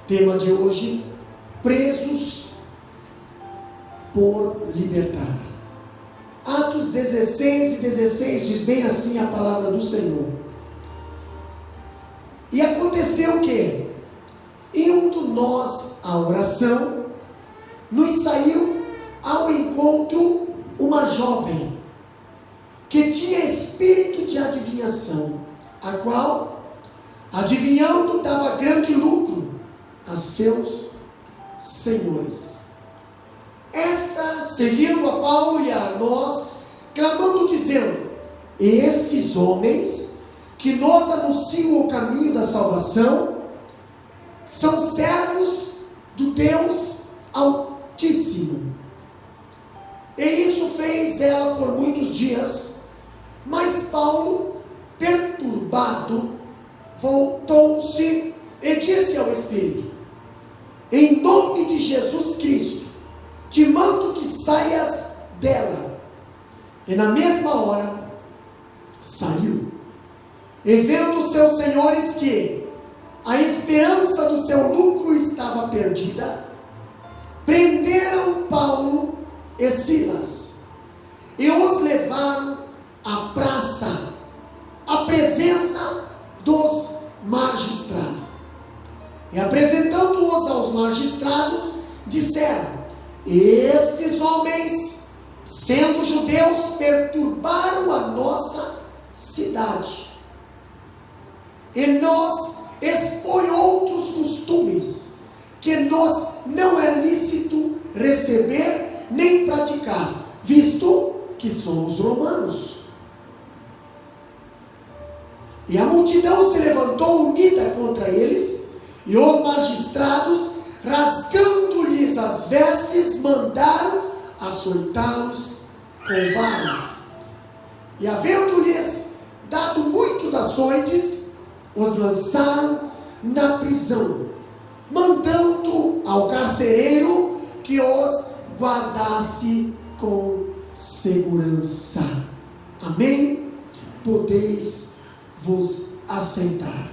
Tema de hoje: presos por libertar. Atos 16 diz bem assim a palavra do Senhor. E aconteceu que, indo nós à oração, nos saiu ao encontro uma jovem, que tinha espírito de adivinhação, a qual, adivinhando, dava grande lucro a seus senhores. Esta, seguindo a Paulo e a nós, clamando, dizendo: estes homens que nos anunciam o caminho da salvação, são servos do Deus Altíssimo. E isso fez ela por muitos dias. Mas Paulo, perturbado, voltou-se e disse ao Espírito: em nome de Jesus Cristo, te mando que saias dela. E na mesma hora saiu. E vendo seus senhores que a esperança do seu lucro estava perdida, prenderam Paulo e Silas e os levaram à praça, à presença dos magistrados. E apresentando-os aos magistrados, disseram: estes homens, sendo judeus, perturbaram a nossa cidade e nos expõe outros costumes que nos não é lícito receber nem praticar, visto que somos romanos. E a multidão se levantou unida contra eles, e os magistrados, rasgando-lhes as vestes, mandaram açoitá-los com varas. E havendo-lhes dado muitos açoites, os lançaram na prisão, mandando ao carcereiro que os guardasse com segurança. Amém? Podeis vos assentar.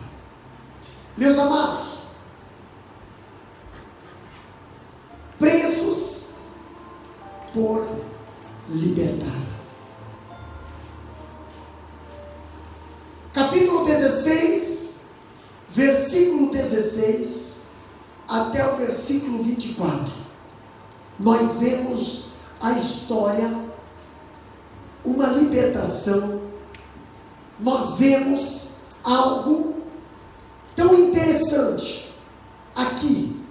Meus amados, presos por libertar. Capítulo 16, versículo 16 até o versículo 24. Nós vemos a história, uma libertação. Nós vemos algo tão interessante aqui.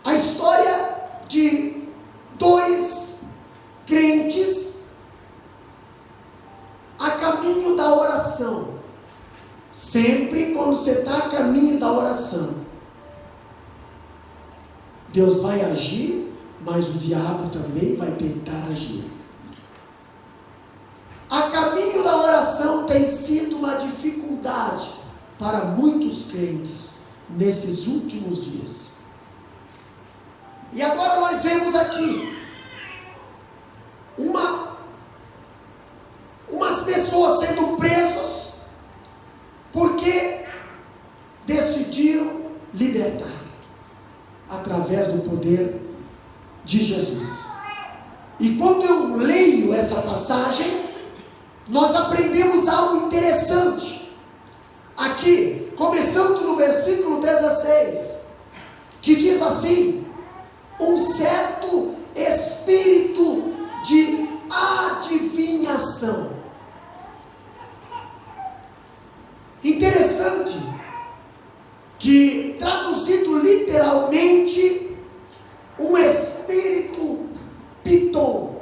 A história de dois crentes a caminho da oração. Sempre quando você está a caminho da oração, Deus vai agir, mas o diabo também vai tentar agir. A caminho da oração tem sido uma dificuldade para muitos crentes nesses últimos dias. E agora nós vemos aqui umas pessoas sendo presas porque decidiram libertar através do poder de Jesus. E quando eu leio essa passagem, nós aprendemos algo interessante aqui, começando no versículo 16, que diz assim: um certo espírito de adivinhação. Interessante que, traduzido literalmente, um espírito piton.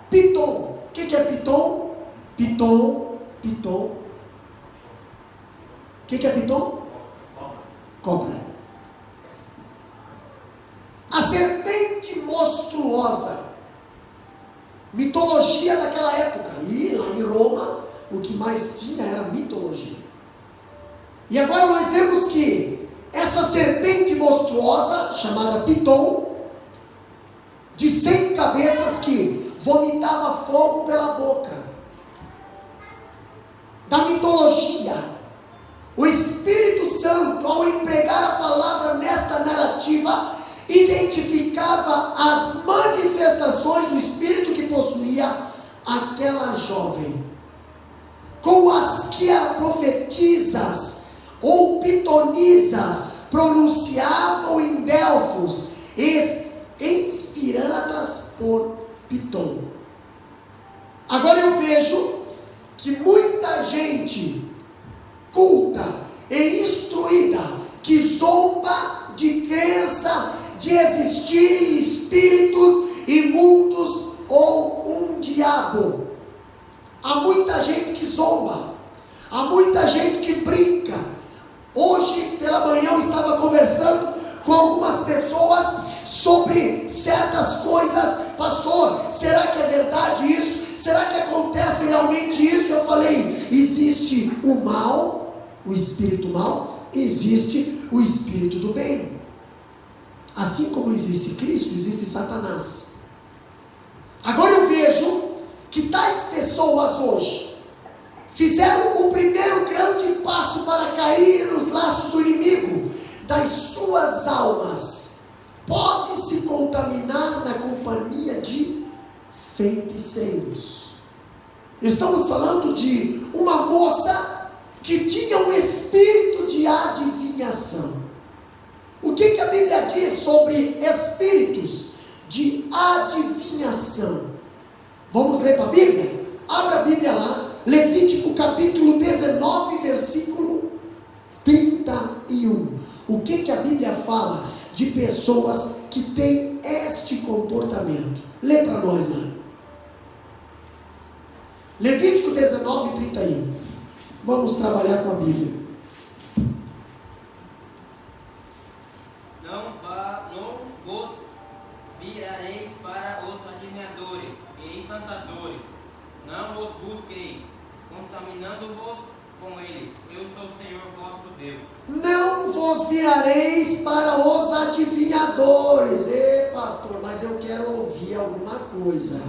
Piton. O que é piton? Piton. O que é piton? Cobra. A serpente monstruosa. Mitologia daquela época. E lá em Roma, o que mais tinha era mitologia. E agora nós vemos que essa serpente monstruosa, chamada Piton, de 100 cabeças, que vomitava fogo pela boca, da mitologia, o Espírito Santo, ao empregar a palavra nesta narrativa, identificava as manifestações do Espírito que possuía aquela jovem, com as que a profetisas ou pitonisas pronunciavam em Delfos, inspiradas por Pitom. Agora eu vejo que muita gente culta e instruída, que zomba de crença de existirem espíritos imundos ou um diabo. Há muita gente que zomba, há muita gente que brinca. Hoje pela manhã eu estava conversando com algumas pessoas sobre certas coisas. Pastor, será que é verdade isso? Será que acontece realmente isso? Eu falei, existe o mal, o espírito mal, existe o espírito do bem. Assim como existe Cristo, existe Satanás. Agora eu vejo que tais pessoas hoje fizeram o primeiro grande passo para cair nos laços do inimigo das suas almas. Pode se contaminar na companhia de feiticeiros. Estamos falando de uma moça que tinha um espírito de adivinhação. O que a Bíblia diz sobre espíritos de adivinhação? Vamos ler para a Bíblia? Abra a Bíblia lá, Levítico capítulo 19, versículo 31. O que a Bíblia fala de pessoas que têm este comportamento? Lê para nós lá. Levítico 19, 31. Vamos trabalhar com a Bíblia. Não vos virareis para os adivinhadores e encantadores, não os busqueis, contaminando-vos com eles. Eu sou o Senhor vosso Deus. Não vos virareis para os adivinhadores. Pastor, mas eu quero ouvir alguma coisa.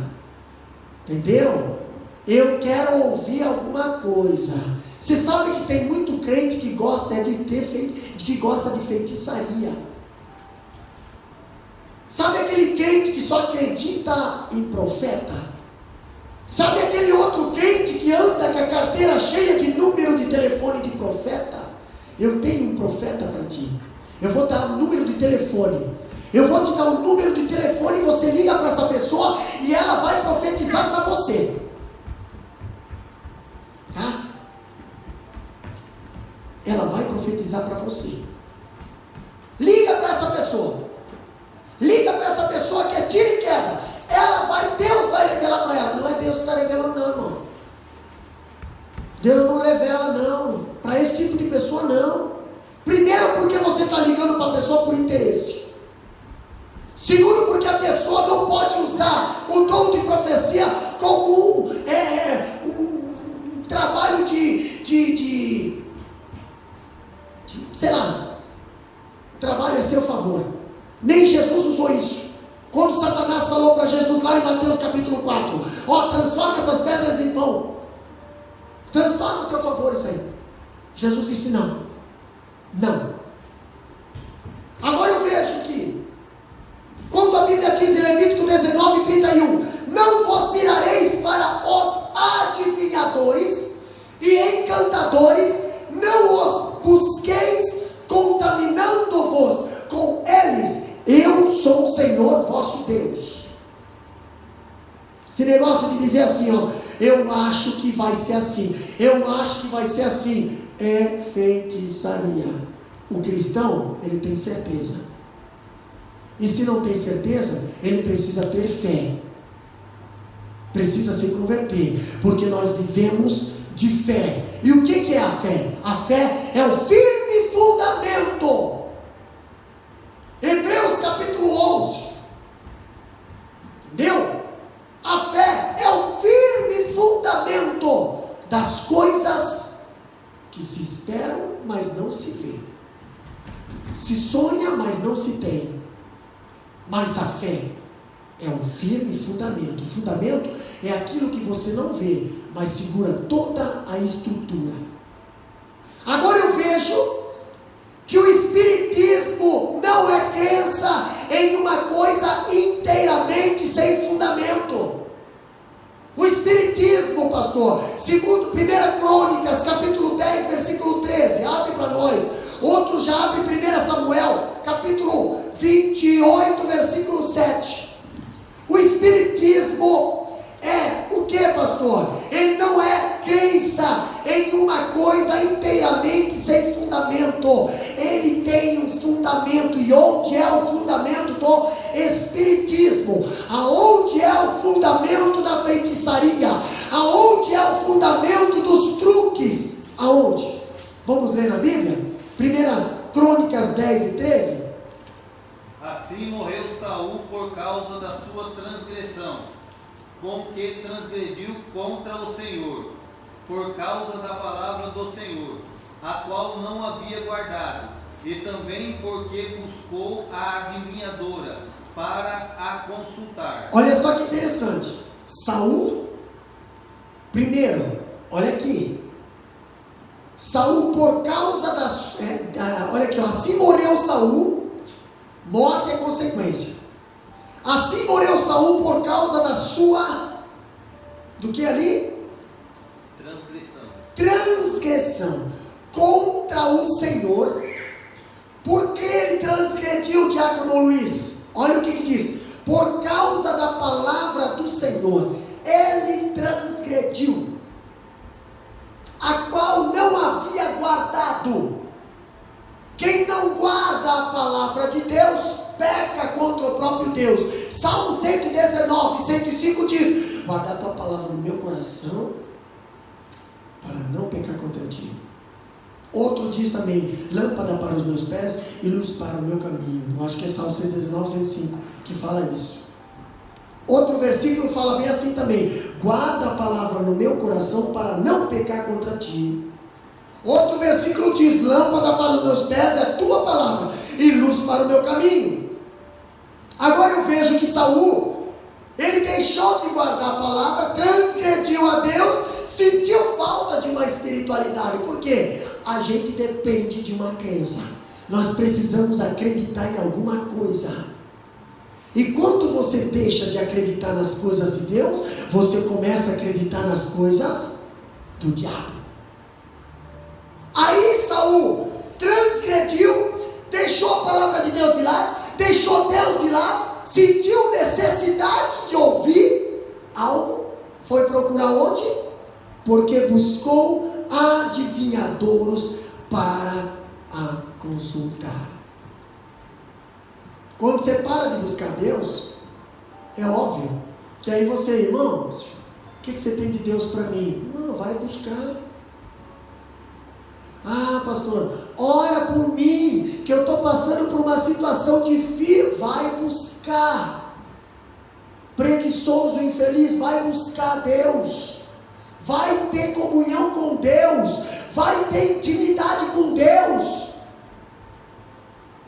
Entendeu? Eu quero ouvir alguma coisa. Você sabe que tem muito crente que gosta que gosta de feitiçaria. Sabe aquele crente que só acredita em profeta? Sabe aquele outro crente que anda com a carteira cheia de número de telefone de profeta? Eu tenho um profeta para ti. Eu vou dar um número de telefone. Eu vou te dar um número de telefone e você liga para essa pessoa e ela vai profetizar para você. Tá? Ela vai profetizar para você. Liga para essa pessoa. Liga para essa pessoa que é tiro e queda. Deus vai revelar para ela. Não é Deus que está revelando, não, irmão. Deus não revela, não. Para esse tipo de pessoa, não. Primeiro, porque você está ligando para a pessoa por interesse. Segundo, porque a pessoa não pode usar o dom de profecia como um trabalho de sei lá, um trabalho a seu favor. Nem Jesus usou isso. Quando Satanás falou para Jesus lá em Mateus capítulo 4, transforma essas pedras em pão. Transforma a teu favor isso aí. Jesus disse não. Agora eu vejo que quando a Bíblia diz em Levítico 19, 31, não vos virareis para os adivinhadores e encantadores, não os busqueis, contaminando-vos com eles. Eu sou o Senhor vosso Deus. Esse negócio de dizer assim, eu acho que vai ser assim, eu acho que vai ser assim, é feitiçaria. O cristão, ele tem certeza. E se não tem certeza, ele precisa ter fé. Precisa se converter, porque nós vivemos de fé. E o que é a fé? A fé é o firme fundamento. Hebreus capítulo 11. Entendeu? A fé é o firme fundamento das coisas que se esperam, mas não se vê. Se sonha, mas não se tem. Mas a fé é um firme fundamento. O fundamento é aquilo que você não vê, mas segura toda a estrutura. Agora eu vejo em uma coisa inteiramente sem fundamento. O espiritismo, pastor, segundo 1 Crônicas, capítulo 10, versículo 13, abre para nós. Outro já abre 1 Samuel, capítulo 28, versículo 7. O espiritismo é o que, pastor? Ele não é crença em uma coisa inteiramente sem fundamento. Ele tem um fundamento. E onde é o fundamento do espiritismo? Aonde é o fundamento da feitiçaria? Aonde é o fundamento dos truques? Aonde? Vamos ler na Bíblia? 1 Crônicas 10 e 13. Assim morreu Saul por causa da sua transgressão, com que transgrediu contra o Senhor, por causa da palavra do Senhor, a qual não havia guardado, e também porque buscou a adivinhadora para a consultar. Olha só que interessante. Saul, primeiro, olha aqui. Saul, por causa olha aqui, ó, assim morreu Saul, morte é consequência. Assim morreu Saul por causa da sua, do que ali? Transgressão contra o Senhor. Porque ele transgrediu, diácono Luiz? Olha o que diz: por causa da palavra do Senhor, ele transgrediu, a qual não havia guardado. Quem não guarda a palavra de Deus, peca contra o próprio Deus. Salmo 119, 105 diz: guarda a tua palavra no meu coração, para não pecar contra ti. Outro diz também: lâmpada para os meus pés e luz para o meu caminho. Eu acho que é Salmo 119, 105 que fala isso. Outro versículo fala bem assim também: guarda a palavra no meu coração para não pecar contra ti. Outro versículo diz: lâmpada para os meus pés é a tua palavra e luz para o meu caminho. Agora eu vejo que Saul, ele deixou de guardar a palavra, transgrediu a Deus, sentiu falta de uma espiritualidade. Por quê? A gente depende de uma crença. Nós precisamos acreditar em alguma coisa. E quando você deixa de acreditar nas coisas de Deus, você começa a acreditar nas coisas do diabo. Aí Saul transgrediu, deixou a palavra de Deus de lado, deixou Deus de lado, sentiu necessidade de ouvir algo, foi procurar onde? Porque buscou adivinhadores para a consultar. Quando você para de buscar Deus, é óbvio que aí você, irmão, o que você tem de Deus para mim? Não, vai buscar. Ah, pastor, ora por mim, que eu estou passando por uma situação difícil. Vai buscar. Preguiçoso, infeliz, vai buscar Deus. Vai ter comunhão com Deus. Vai ter intimidade com Deus.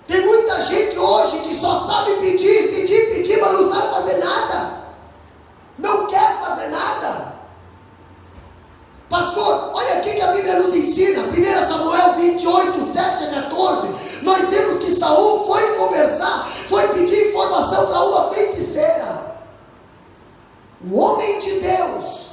Tem muita gente hoje que só sabe pedir, mas não sabe fazer nada. Não quer fazer nada. Pastor, olha aqui que a Bíblia nos ensina, 1 Samuel 28, 7 a 14, nós vemos que Saul foi conversar, foi pedir informação para uma feiticeira. Um homem de Deus,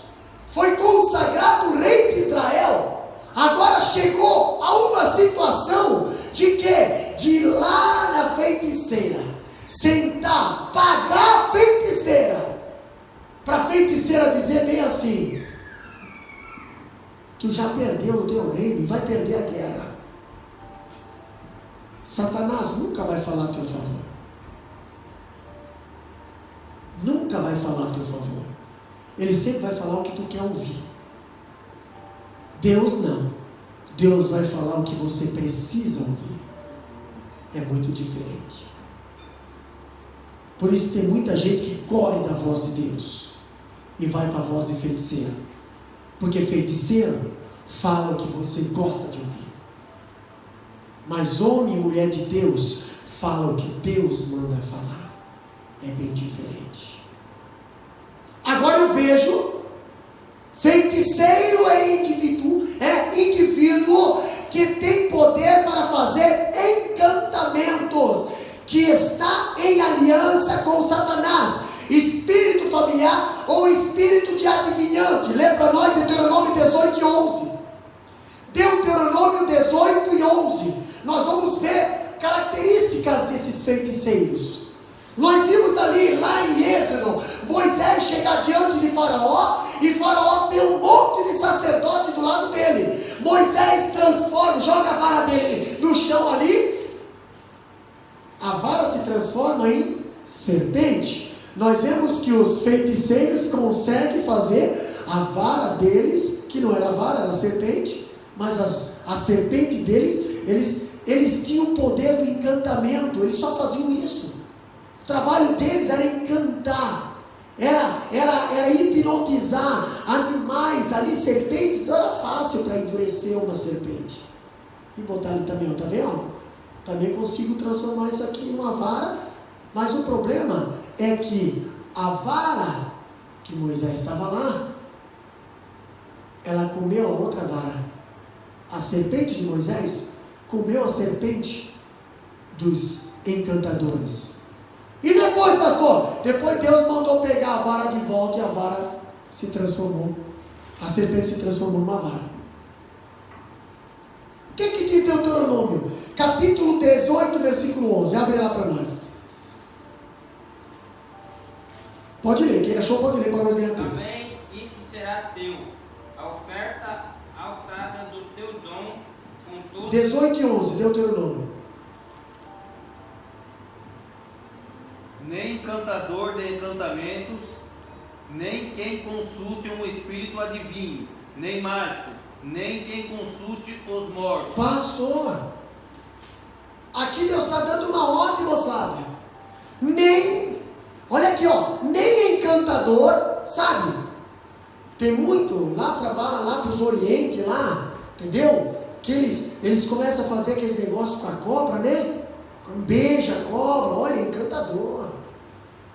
foi consagrado rei de Israel, agora chegou a uma situação de quê? De ir lá na feiticeira, sentar, pagar a feiticeira, para a feiticeira dizer bem assim: tu já perdeu o teu reino e vai perder a guerra. Satanás nunca vai falar a teu favor. Nunca vai falar a teu favor. Ele sempre vai falar o que tu quer ouvir. Deus não. Deus vai falar o que você precisa ouvir. É muito diferente. Por isso tem muita gente que corre da voz de Deus e vai para a voz de feiticeiro. Porque feiticeiro fala o que você gosta de ouvir. Mas homem e mulher de Deus fala o que Deus manda falar. É bem diferente. Agora eu vejo, feiticeiro é indivíduo que tem poder para fazer encantamentos, que está em aliança com Satanás, espírito familiar ou espírito de adivinhante. Lê para nós Deuteronômio 18 e 11. Deuteronômio 18 e 11. Nós vamos ver características desses feiticeiros. Nós vimos ali, lá em Êxodo, Moisés chegar diante de Faraó, e Faraó tem um monte de sacerdote do lado dele. Moisés transforma, joga a vara dele no chão ali, a vara se transforma em serpente. Nós vemos que os feiticeiros conseguem fazer a vara deles, que não era vara, era serpente, mas a serpente deles, eles tinham o poder do encantamento, eles só faziam isso. O trabalho deles era encantar, era hipnotizar animais ali, serpentes. Não era fácil para endurecer uma serpente e botar ali também, tá vendo? Também consigo transformar isso aqui em uma vara, mas o problema é que a vara que Moisés estava lá, ela comeu a outra vara. A serpente de Moisés comeu a serpente dos encantadores. E depois, pastor? Depois Deus mandou pegar a vara de volta e a vara se transformou. A serpente se transformou numa vara. O que diz Deuteronômio? Capítulo 18, versículo 11. Abre lá para nós. Pode ler, quem achou pode ler para nós ganhar tempo. Também isto será teu, a oferta alçada dos seus dons, com todo... 18 e 11, Deuteronômio. Nem encantador de encantamentos, nem quem consulte um espírito adivinho, nem mágico, nem quem consulte os mortos. Pastor, aqui Deus está dando uma ordem, meu Flávio. Nem, olha aqui, ó, nem encantador, sabe? Tem muito lá para os Oriente, lá, entendeu? Que eles começam a fazer aqueles negócios com a cobra, né? Beija a cobra, olha, encantador.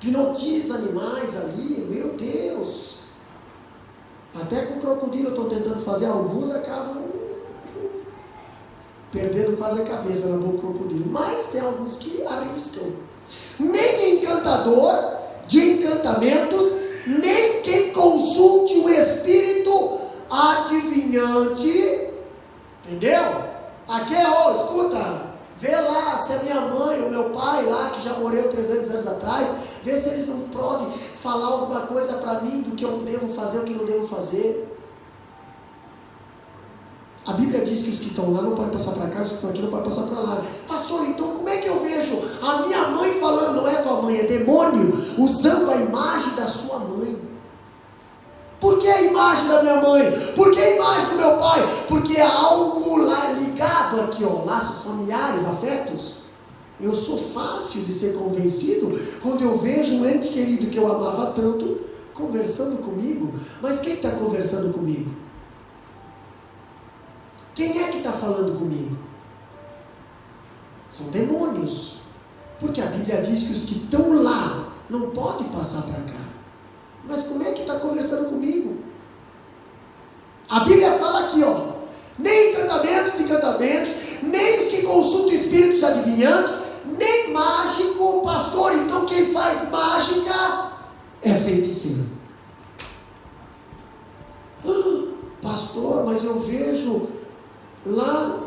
Hipnotiza animais ali, meu Deus. Até com o crocodilo eu estou tentando fazer, alguns acabam perdendo quase a cabeça na boca do crocodilo, mas tem alguns que arriscam. Nem encantador de encantamentos, nem quem consulte um espírito adivinhante, entendeu? Aqui é, escuta, vê lá se a minha mãe ou meu pai lá, que já morreu 300 anos atrás, vê se eles não podem falar alguma coisa para mim do que eu devo fazer ou que não devo fazer. A Bíblia diz que os que estão lá não podem passar para cá, os que estão aqui não podem passar para lá. Pastor, então como é que eu vejo a minha mãe falando, não é tua mãe, é demônio, usando a imagem da sua mãe? Por que a imagem da minha mãe? Por que a imagem do meu pai? Porque há algo lá ligado aqui, ó, laços familiares, afetos. Eu sou fácil de ser convencido quando eu vejo um ente querido que eu amava tanto conversando comigo. Mas quem está conversando comigo? Quem é que está falando comigo? São demônios. Porque a Bíblia diz que os que estão lá não podem passar para cá. Mas como é que está conversando comigo? A Bíblia fala aqui, ó, nem encantamentos, nem os que consultam espíritos adivinhantes, nem mágico, pastor. Então quem faz mágica é feiticeiro. Pastor, mas eu vejo lá,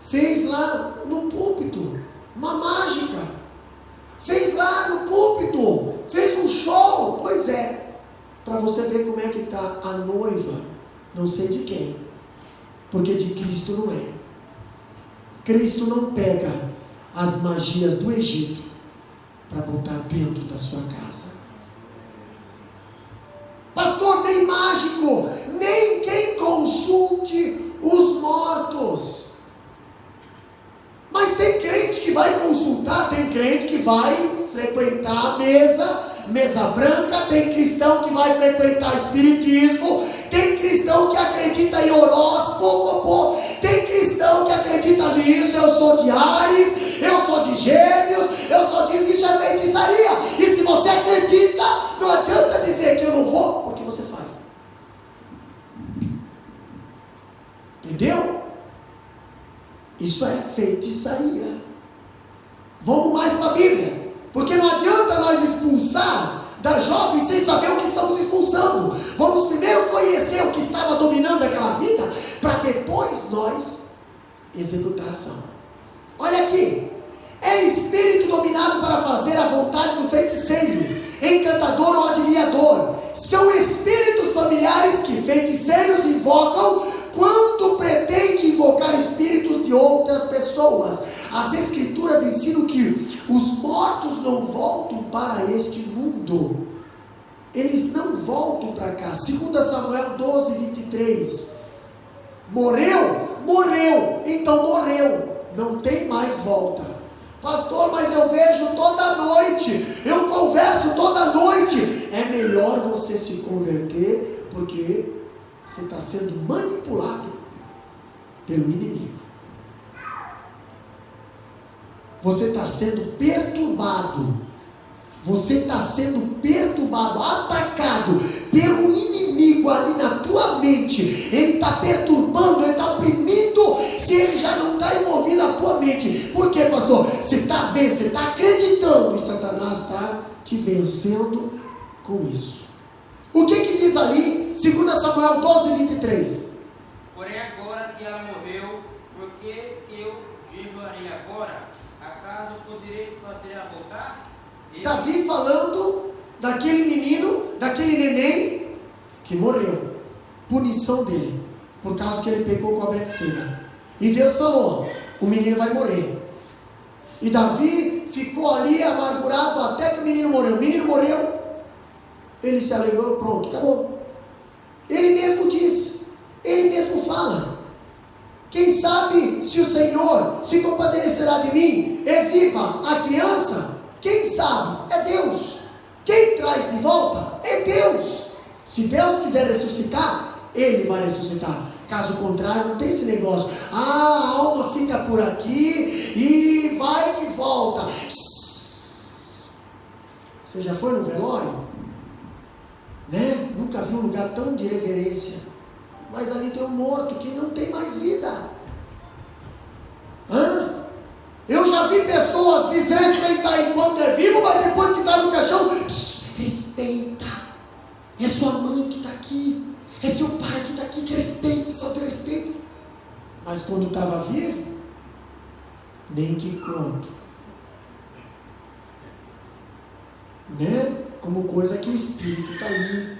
fez lá no púlpito uma mágica, fez lá no púlpito, fez um show. Pois é, para você ver como é que está a noiva, não sei de quem, porque de Cristo não é. Cristo não pega as magias do Egito para botar dentro da sua casa. Pastor, nem mágico, nem quem consulte os mortos. Mas tem crente que vai consultar, tem crente que vai frequentar a mesa branca, tem cristão que vai frequentar espiritismo, tem cristão que acredita em horóscopo, tem cristão que acredita nisso. Eu sou de Áries, eu sou de Gêmeos, eu sou disso. Isso é feitiçaria. E se você acredita, não adianta dizer que eu não vou, porque você faz. Entendeu? Isso é feitiçaria. Vamos mais para Bíblia, porque não adianta nós expulsar da jovem sem saber o que estamos expulsando. Vamos primeiro conhecer o que estava dominando aquela vida, para depois nós executar a ação. Olha aqui, é espírito dominado para fazer a vontade do feiticeiro, encantador ou adivinhador. São espíritos familiares que feiticeiros invocam quando pretende invocar espíritos de outras pessoas. As escrituras ensinam que os mortos não voltam para este mundo. Eles não voltam para cá. 2 Samuel 12, 23. Morreu? Morreu. Então morreu. Não tem mais volta. Pastor, mas eu vejo toda noite, eu converso toda noite. É melhor você se converter, porque você está sendo manipulado pelo inimigo. Você está sendo perturbado. Você está sendo perturbado, atacado pelo inimigo ali na tua mente. Ele está perturbando, ele está oprimindo, se ele já não está envolvido na tua mente. Por quê, pastor? Você está vendo, você está acreditando, e Satanás está te vencendo com isso. O que diz ali, 2 Samuel 12, 23? Porém agora que ela morreu, por que eu jejuarei agora? Acaso poderei fazer ela voltar? Davi falando daquele menino, daquele neném que morreu, punição dele, por causa que ele pecou com a Betseba. E Deus falou, o menino vai morrer. E Davi ficou ali amargurado até que o menino morreu. O menino morreu, ele se alegrou, pronto, acabou. Ele mesmo diz, ele mesmo fala, quem sabe se o Senhor se compadecerá de mim, é viva a criança? Quem sabe? É Deus. Quem traz de volta? É Deus. Se Deus quiser ressuscitar, Ele vai ressuscitar. Caso contrário, não tem esse negócio. A alma fica por aqui e vai que volta. Você já foi no velório? Né? Nunca vi um lugar tão de reverência. Mas ali tem um morto que não tem mais vida. Eu já vi pessoas desrespeitar enquanto é vivo, mas depois que está no caixão, respeita. É sua mãe que está aqui, é seu pai que está aqui, que respeita, falta de respeito. Mas quando estava vivo, nem te conto. Né? Como coisa que o espírito está ali.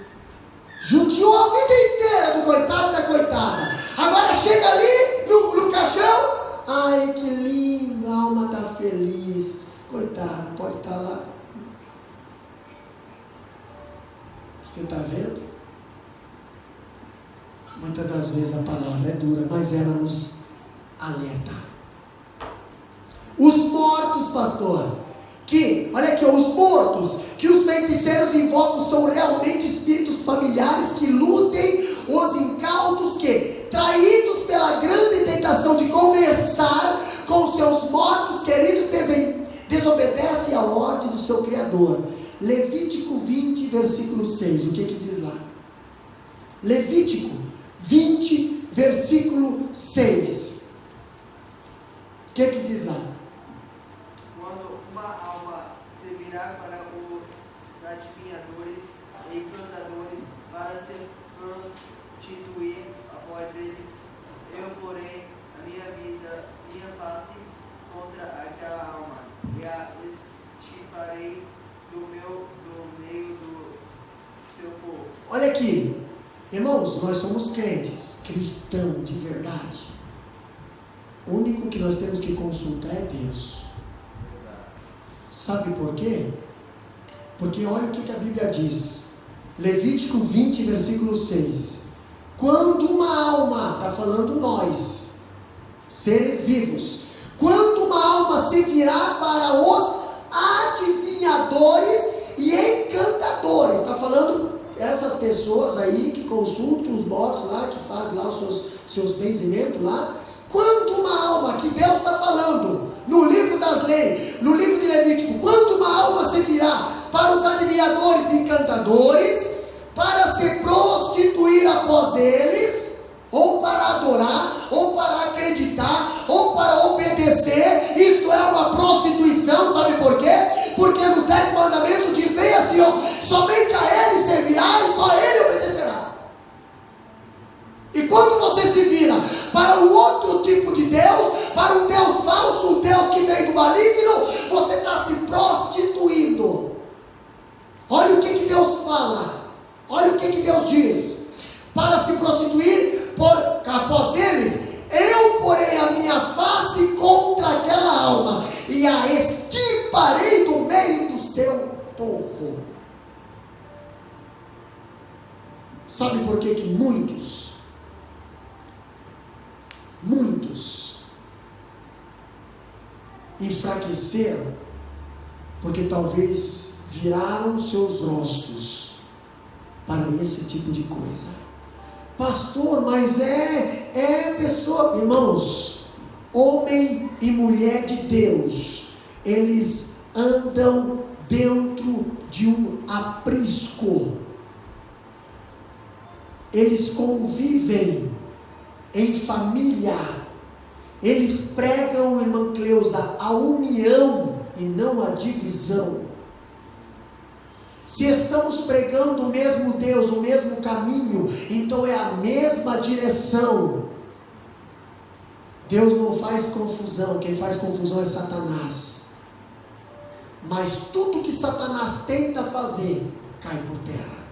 Judiou a vida inteira do coitado e da coitada. Agora chega ali no caixão. Ai, que lindo, a alma está feliz. Coitado, pode estar lá. Você está vendo? Muitas das vezes a palavra é dura, mas ela nos alerta. Os mortos, pastor, olha aqui, os mortos que os feiticeiros invocam são realmente espíritos familiares que lutem os incautos que, traídos pela grande tentação de conversar com seus mortos queridos, desobedecem à ordem do seu Criador. Levítico 20, versículo 6, o que diz lá? Levítico 20, versículo 6. O que diz lá? Quando uma alma se virar para os adivinhadores e encantadores para se prostituir após eles, eu porei a minha vida, minha face contra aquela alma e a extirparei do meio do seu povo. Olha aqui, irmãos, nós somos crentes, cristãos de verdade. O único que nós temos que consultar é Deus. Sabe por quê? Porque olha o que a Bíblia diz. Levítico 20, versículo 6. Quando uma alma, está falando nós, seres vivos, quando uma alma se virar para os adivinhadores e encantadores, está falando essas pessoas aí que consultam os mortos lá, que fazem lá os seus benzimentos lá. Quando uma alma, que Deus está falando no livro das leis, no livro de Levítico, quando uma alma se virar para os adivinhadores e encantadores, para se prostituir após eles, ou para adorar, ou para acreditar, ou para obedecer, isso é uma prostituição, sabe por quê? Porque nos 10 mandamentos diz bem assim, ó, somente a Ele servirá e só a Ele obedecerá. E quando você se vira para o outro tipo de Deus, para um Deus falso, um Deus que veio do maligno, você está se prostituindo. Olha o que Deus fala, olha o que Deus diz: para se prostituir após eles, eu porei a minha face contra aquela alma e a extirparei do meio do seu povo. Sabe por que muitos enfraqueceram? Porque talvez viraram seus rostos para esse tipo de coisa. Pastor, mas é pessoa, irmãos, homem e mulher de Deus, eles andam dentro de um aprisco, eles convivem em família, eles pregam, irmã Cleusa, a união e não a divisão. Se estamos pregando o mesmo Deus, o mesmo caminho, então é a mesma direção. Deus não faz confusão, quem faz confusão é Satanás. Mas tudo que Satanás tenta fazer, cai por terra.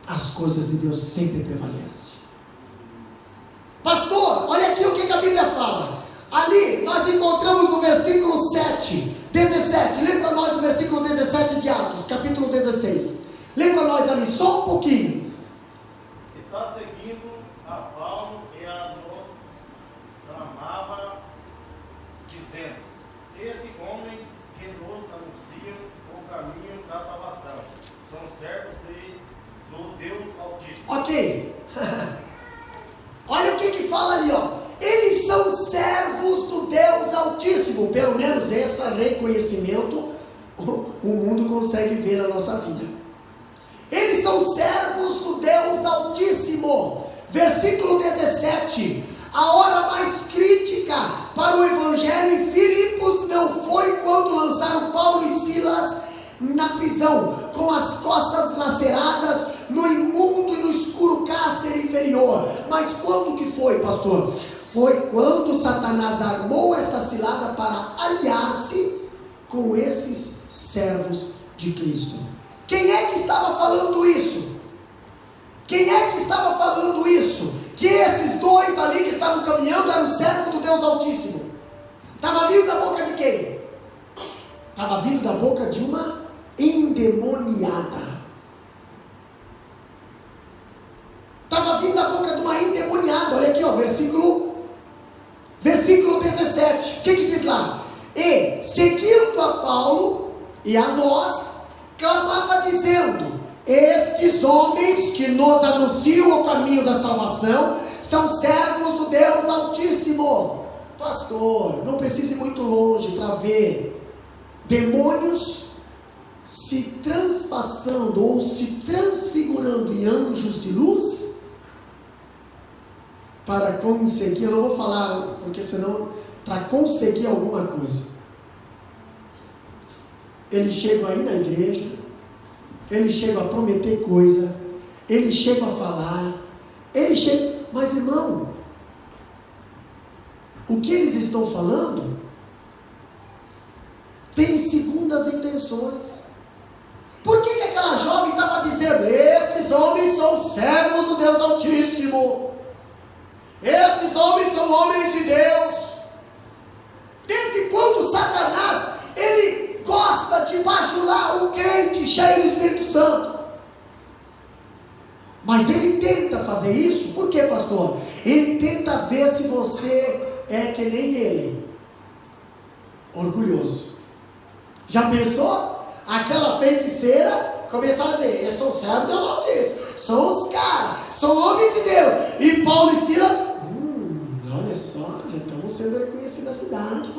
As coisas de Deus sempre prevalecem. Pastor, olha aqui o que a Bíblia fala. Ali nós encontramos no versículo 17. Lê para nós o versículo 17 de Atos, capítulo 16. Lê para nós ali, só um pouquinho. Está seguindo a Paulo e a nós clamava, dizendo: estes homens que nos anunciam o caminho da salvação são servos do Deus Altíssimo. Ok. Olha o que fala ali, ó. Eles são servos do Deus Altíssimo. Pelo menos esse reconhecimento o mundo consegue ver na nossa vida. Eles são servos do Deus Altíssimo. Versículo 17. A hora mais crítica para o Evangelho em Filipos não foi quando lançaram Paulo e Silas na prisão, com as costas laceradas, no imundo e no escuro cárcere inferior. Mas quando que foi, pastor? Foi quando Satanás armou essa cilada para aliar-se com esses servos de Cristo. Quem é que estava falando isso? Quem é que estava falando isso? Que esses dois ali que estavam caminhando eram servos do Deus Altíssimo. Estava vindo da boca de quem? Estava vindo da boca de uma endemoniada. Estava vindo da boca de uma endemoniada. Olha aqui, ó, versículo 17. O que diz lá? E seguindo a Paulo e a nós, clamava dizendo: estes homens que nos anunciam o caminho da salvação são servos do Deus Altíssimo. Pastor, não precisa ir muito longe para ver demônios se transpassando ou se transfigurando em anjos de luz para conseguir, eu não vou falar porque senão, para conseguir alguma coisa. Eles chegam aí na igreja, eles chegam a prometer coisa, eles chegam a falar, eles chegam, mas irmão, o que eles estão falando tem segundas intenções. Por que aquela jovem estava dizendo: estes homens são servos do Deus Altíssimo, esses homens são homens de Deus? Desde quando Satanás, ele gosta de bajular o crente cheio do Espírito Santo? Mas ele tenta fazer isso, por quê, pastor? Ele tenta ver se você é que nem ele, orgulhoso. Já pensou? Aquela feiticeira começar a dizer: eu sou servo de Deus Altíssimo, são os caras, são homens de Deus. E Paulo e Silas, olha só, já estamos sendo reconhecidos na cidade.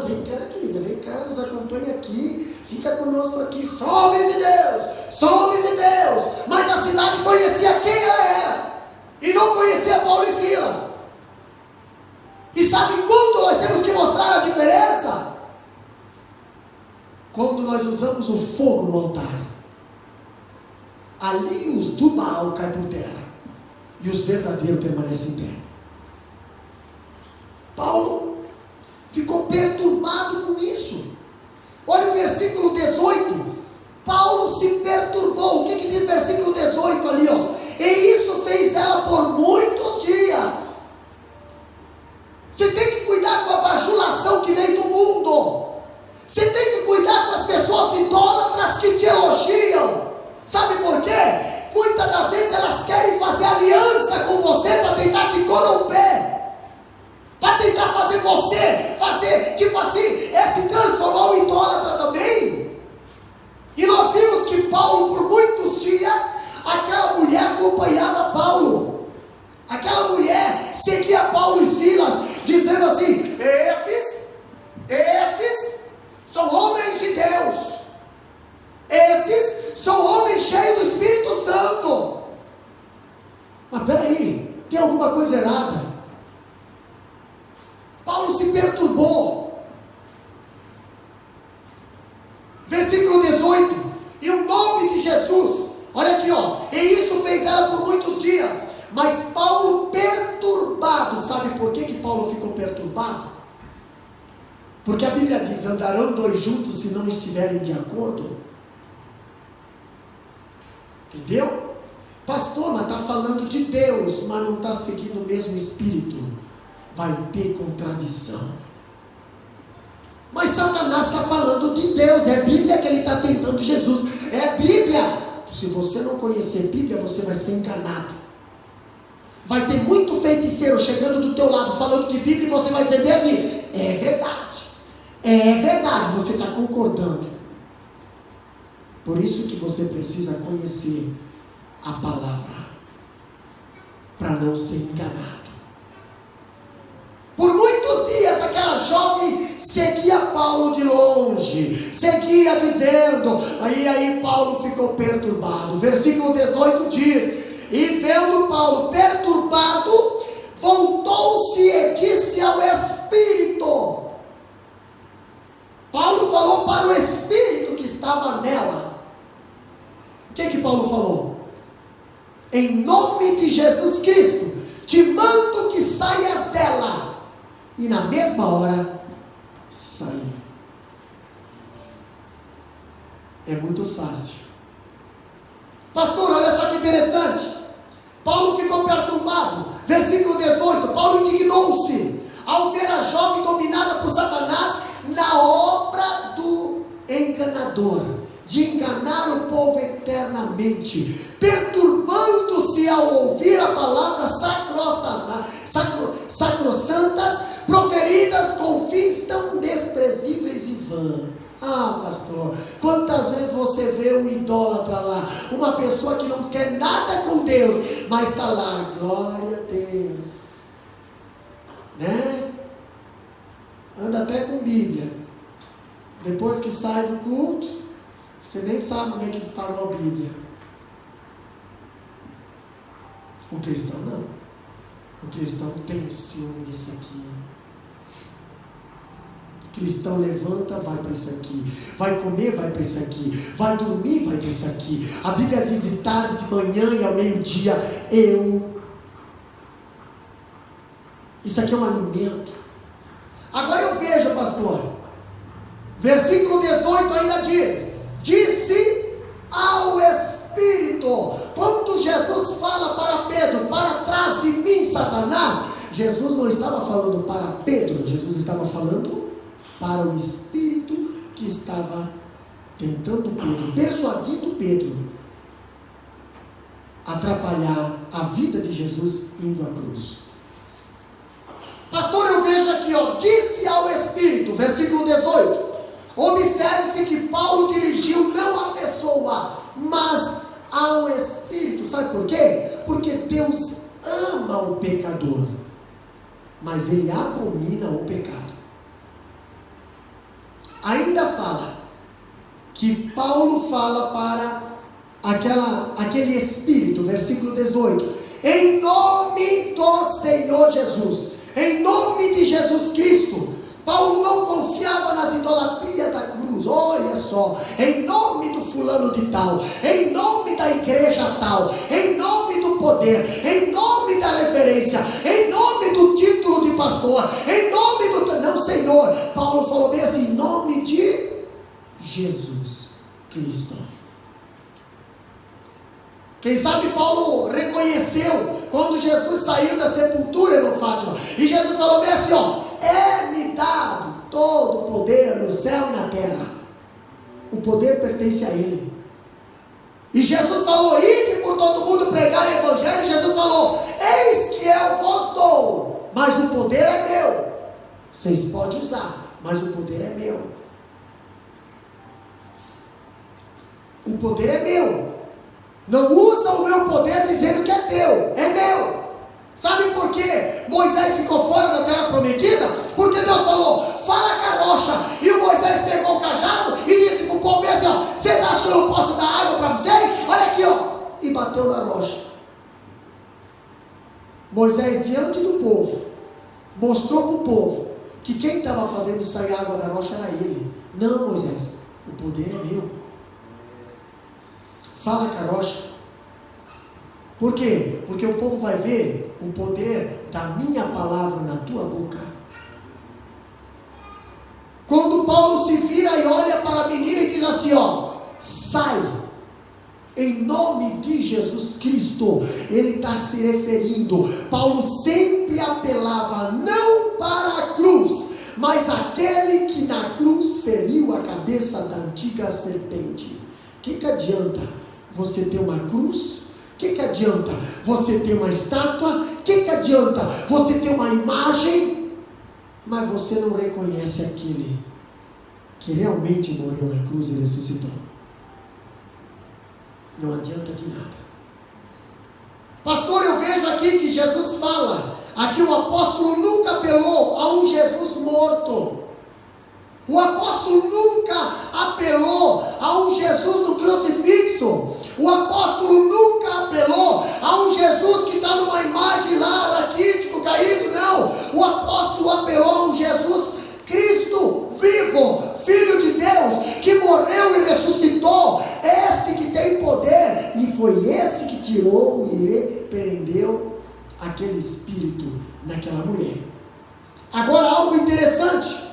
Vem cá, querida, vem cá, nos acompanha aqui, fica conosco aqui. São homens de Deus, são homens de Deus. Mas a cidade conhecia quem ela era e não conhecia Paulo e Silas. E sabe quando nós temos que mostrar a diferença? quando nós usamos o fogo no altar, ali os do Baal caem por terra, e os verdadeiros permanecem em pé. Paulo ficou perturbado com isso. Olha o versículo 18. Paulo se perturbou. O que diz o versículo 18 ali, ó? E isso fez ela por muitos dias. Você tem que cuidar com a bajulação que vem do mundo. Você tem que cuidar com as pessoas idólatras que te elogiam. Sabe por quê? Muitas das vezes elas querem fazer aliança com você para tentar te corromper. Para tentar fazer você, tipo assim, se transformar um idólatra também. E nós vimos que Paulo, por muitos dias, aquela mulher acompanhava Paulo. Aquela mulher seguia Paulo e Silas, dizendo assim: esses são homens de Deus. Esses são homens cheios do Espírito Santo. Mas peraí, tem alguma coisa errada. Paulo se perturbou. Versículo 18. E o nome de Jesus, olha aqui, ó. E isso fez ela por muitos dias. Mas Paulo perturbado. Sabe por que Paulo ficou perturbado? Porque a Bíblia diz: andarão dois juntos se não estiverem de acordo. Entendeu? Pastor, mas está falando de Deus, mas não está seguindo o mesmo Espírito. Vai ter contradição. Mas Satanás está falando de Deus. É Bíblia que ele está tentando Jesus. É Bíblia. Se você não conhecer Bíblia, você vai ser enganado. Vai ter muito feiticeiro chegando do teu lado falando de Bíblia, e você vai dizer bem assim: é verdade. É verdade, você está concordando. Por isso que você precisa conhecer a palavra, para não ser enganado. Por muitos dias aquela jovem seguia Paulo de longe, seguia dizendo, aí Paulo ficou perturbado. Versículo 18 diz: e vendo Paulo perturbado, voltou-se e disse ao Espírito. Paulo falou para o Espírito que estava nela. O que Paulo falou? Em nome de Jesus Cristo, te mando que saias dela. E na mesma hora, saiu. É muito fácil. Pastor, olha só que interessante. Paulo ficou perturbado. Versículo 18, Paulo indignou-se ao ver a jovem dominada por Satanás na obra do enganador, de enganar o povo eternamente, perturbando-se ao ouvir a palavra sacrossantas, proferidas com fins tão desprezíveis e vãs. Ah, pastor, quantas vezes você vê um idólatra lá, uma pessoa que não quer nada com Deus, mas está lá, glória a Deus, né? Anda até com Bíblia. Depois que sai do culto, você nem sabe onde é que parou a Bíblia. O cristão não. O cristão tem o ciúme disso aqui. O cristão levanta, vai para isso aqui. Vai comer, vai para isso aqui. Vai dormir, vai para isso aqui. A Bíblia diz de tarde, de manhã e ao meio-dia, isso aqui é um alimento. Agora eu vejo, pastor, versículo 18 ainda diz: disse ao Espírito. Quando Jesus fala para Pedro: para trás de mim, Satanás, Jesus não estava falando para Pedro, Jesus estava falando para o Espírito que estava tentando Pedro, persuadindo Pedro a atrapalhar a vida de Jesus indo à cruz. Pastor, eu vejo aqui, ó, disse ao Espírito, versículo 18. Observe-se que Paulo dirigiu não à pessoa, mas ao Espírito. Sabe por quê? Porque Deus ama o pecador, mas Ele abomina o pecado. Ainda fala que Paulo fala para aquele Espírito, versículo 18: em nome do Senhor Jesus, em nome de Jesus Cristo, Paulo não confiava nas idolatrias da cruz. Olha só, em nome do fulano de tal, em nome da igreja tal, em nome do poder, em nome da referência, em nome do título de pastor, em nome do... Não, Senhor, Paulo falou bem assim, em nome de Jesus Cristo. Quem sabe Paulo reconheceu quando Jesus saiu da sepultura, irmão Fátima, e Jesus falou bem assim, ó, é-me dado todo o poder no céu e na terra. O poder pertence a Ele. E Jesus falou, ide por todo mundo pregar o evangelho. E Jesus falou, eis que eu vos dou, mas o poder é meu. Vocês podem usar, mas o poder é meu. O poder é meu. Não usa o meu poder dizendo que é teu, é meu. Sabe por que Moisés ficou fora da terra prometida? Porque Deus falou, fala com a rocha. E o Moisés pegou o cajado e disse para o povo assim, ó, vocês acham que eu não posso dar água para vocês? Olha aqui, ó. E bateu na rocha. Moisés, diante do povo, mostrou para o povo que quem estava fazendo sair água da rocha era ele. Não, Moisés, o poder é meu. Fala com a rocha. Por quê? Porque o povo vai ver o poder da minha palavra na tua boca. Quando Paulo se vira e olha para a menina e diz assim, ó, sai, em nome de Jesus Cristo, ele está se referindo, Paulo sempre apelava não para a cruz, mas aquele que na cruz feriu a cabeça da antiga serpente. O que adianta você ter uma cruz? O que adianta você ter uma estátua? O que adianta você ter uma imagem, mas você não reconhece aquele que realmente morreu na cruz e ressuscitou? Não adianta de nada. Pastor, eu vejo aqui que Jesus fala, aqui o apóstolo nunca apelou a um Jesus morto. O apóstolo nunca apelou a um Jesus no crucifixo. O apóstolo nunca apelou a um Jesus que está numa imagem lá, raquítico, caído, não. O apóstolo apelou a um Jesus Cristo vivo, Filho de Deus, que morreu e ressuscitou, esse que tem poder, e foi esse que tirou e repreendeu aquele espírito naquela mulher. Agora algo interessante,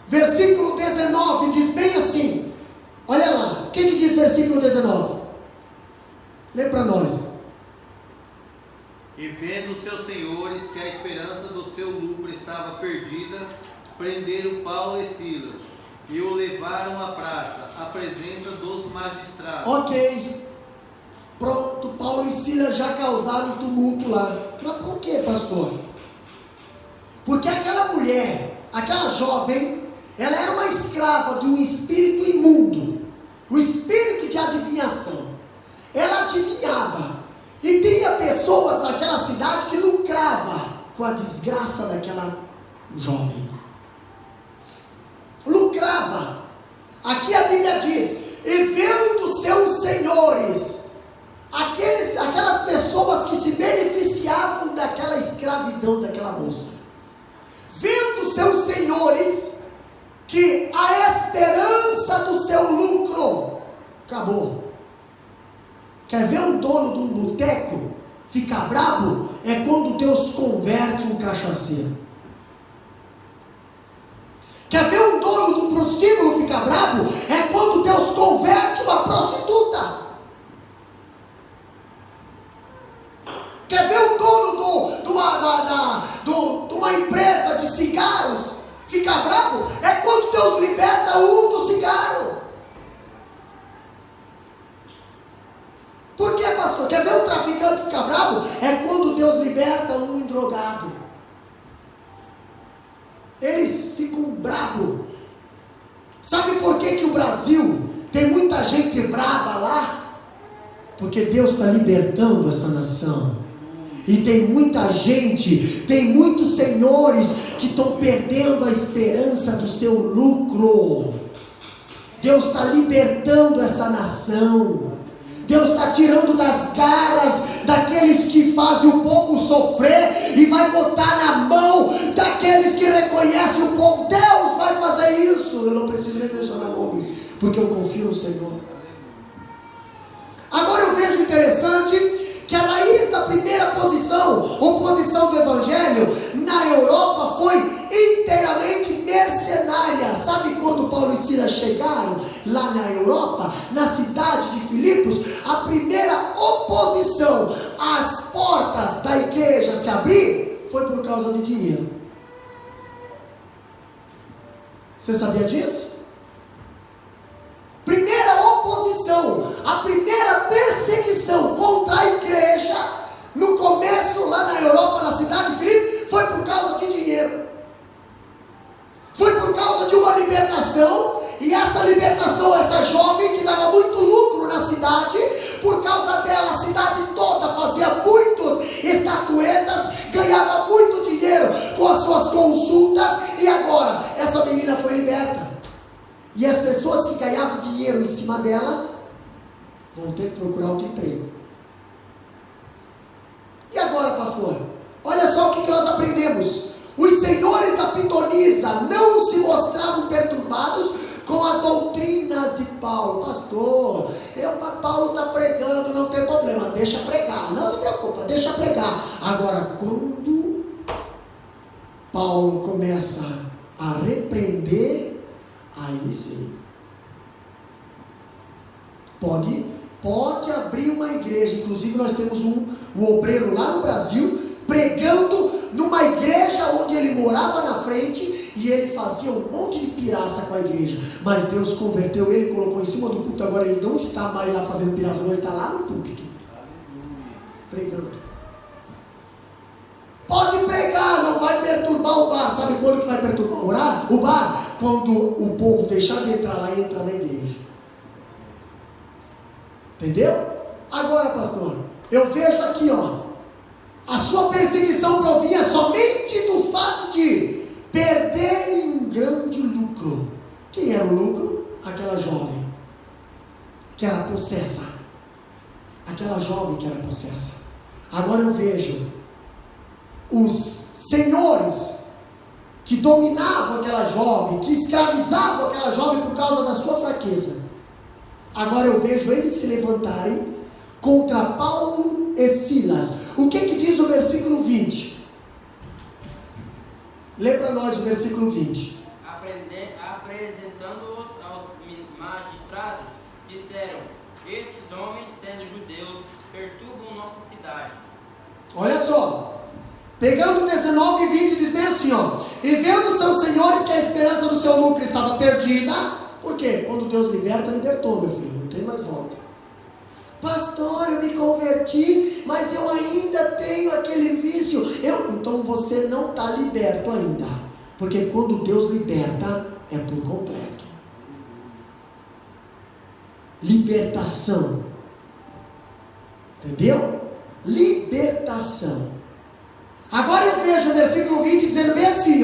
versículo 19 diz bem assim, olha lá, o que diz versículo 19? Lê para nós. E vendo seus senhores que a esperança do seu lucro estava perdida, prenderam Paulo e Silas, e o levaram à praça, à presença dos magistrados. Ok, pronto, Paulo e Silas já causaram tumulto lá. Mas por que, pastor? Porque aquela mulher, aquela jovem, ela era uma escrava de um espírito imundo, o espírito de adivinhação. Ela adivinhava, e tinha pessoas naquela cidade que lucrava com a desgraça daquela jovem. Lucrava. Aqui a Bíblia diz, e vendo seus senhores, aquelas pessoas que se beneficiavam daquela escravidão daquela moça, vendo seus senhores que a esperança do seu lucro acabou. Quer ver um dono de um boteco ficar brabo? É quando Deus converte um cachaceiro. Quer ver um dono de um prostíbulo ficar brabo? É quando Deus converte uma prostituta. Quer ver um dono de uma empresa de cigarros ficar bravo? É quando Deus liberta um do cigarro. Por que, pastor? Quer ver um traficante ficar bravo? É quando Deus liberta um drogado. Eles ficam bravos. Sabe por que o Brasil tem muita gente brava lá? Porque Deus está libertando essa nação. E tem muita gente, tem muitos senhores que estão perdendo a esperança do seu lucro. Deus está libertando essa nação. Deus está tirando das garras daqueles que fazem o povo sofrer e vai botar na mão daqueles que reconhecem o povo. Deus vai fazer isso. Eu não preciso nem mencionar nomes, porque eu confio no Senhor. Agora eu vejo interessante que a raiz da primeira oposição do Evangelho na Europa foi inteiramente mercenária. Sabe quando Paulo e Silas chegaram lá na Europa, na cidade de Filipos? A primeira oposição às portas da igreja se abrir foi por causa de dinheiro. Você sabia disso? Primeira oposição, a primeira perseguição contra a igreja no começo lá na Europa, na cidade de Filipe, foi por causa de dinheiro. Foi por causa de uma libertação, e essa libertação, essa jovem que dava muito lucro na cidade, por causa dela a cidade toda fazia muitas estatuetas, ganhava muito dinheiro com as suas consultas, e agora essa menina foi liberta. E as pessoas que ganhavam dinheiro em cima dela vão ter que procurar outro emprego. E agora, pastor? Olha só o que nós aprendemos. Os senhores da pitonisa não se mostravam perturbados com as doutrinas de Paulo. Pastor, Paulo está pregando, não tem problema, deixa pregar, não se preocupa, deixa pregar. Agora, quando Paulo começa a repreender, aí sim, pode abrir uma igreja. Inclusive nós temos um obreiro lá no Brasil, pregando numa igreja onde ele morava na frente, e ele fazia um monte de piraça com a igreja, mas Deus converteu ele, colocou em cima do púlpito. Agora ele não está mais lá fazendo piraça, mas está lá no púlpito, pregando. Pode pregar, não vai perturbar o bar. Sabe quando que vai perturbar o bar? Quando o povo deixar de entrar lá e entrar na igreja. Entendeu? Agora, pastor, eu vejo aqui, a sua perseguição provinha somente do fato de perderem um grande lucro. Quem era o lucro? Aquela jovem que era possessa. Aquela jovem que era possessa. Agora eu vejo os senhores que dominavam aquela jovem, que escravizavam aquela jovem por causa da sua fraqueza. Agora eu vejo eles se levantarem contra Paulo e Silas. O que diz o versículo 20? Lê para nós o versículo 20. Apresentando-os aos magistrados, disseram: estes homens, sendo judeus, perturbam nossa cidade. Olha só, pegando 19 e 20, diz bem assim, e vendo seus senhores que a esperança do seu lucro estava perdida. Por quê? Quando Deus liberta, libertou, meu filho, não tem mais volta. Pastor, eu me converti, mas eu ainda tenho aquele vício. Então você não está liberto ainda, porque quando Deus liberta, é por completo. Libertação, entendeu? Libertação. Agora eu vejo o versículo 20 dizendo bem assim,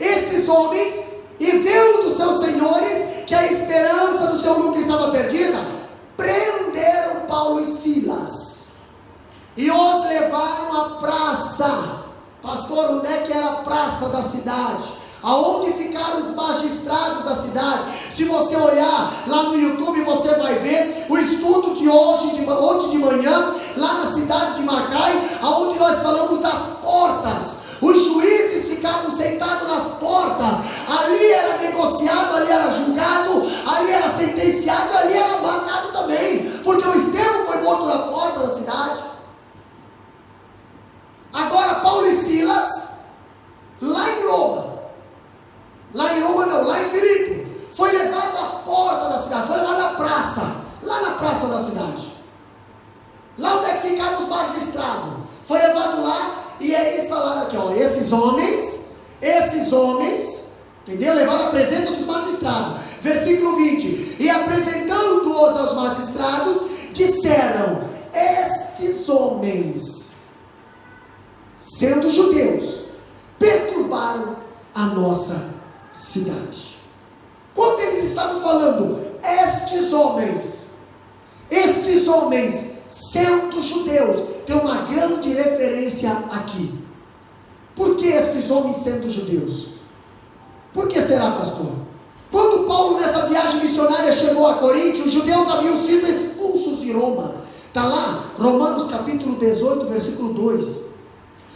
estes homens, e vendo seus senhores que a esperança do seu lucro estava perdida, prenderam Paulo e Silas e os levaram à praça. Pastor, onde é que era a praça da cidade? Aonde ficaram os magistrados da cidade? Se você olhar lá no YouTube, você vai ver o estudo de ontem de manhã, lá na cidade de Macai, aonde nós falamos das portas. Os juízes ficavam sentados nas portas. Ali era negociado, ali era julgado, ali era sentenciado, ali era matado também, porque o Estevão foi morto na porta da cidade. Agora Paulo e Silas, lá em Filipe, foi levado à porta da cidade, foi levado à praça, lá na praça da cidade, lá onde é que ficavam os magistrados, foi levado lá. E aí eles falaram aqui, esses homens, entendeu? Levaram a presença dos magistrados. Versículo 20. E apresentando-os aos magistrados, disseram: estes homens, sendo judeus, perturbaram a nossa cidade. Quando eles estavam falando, estes homens estes homens, sendo judeus, tem uma grande referência aqui. Por que estes homens sendo judeus? Por que será, pastor? Quando Paulo nessa viagem missionária chegou a Corinto, os judeus haviam sido expulsos de Roma. Está lá, Romanos capítulo 18, versículo 2.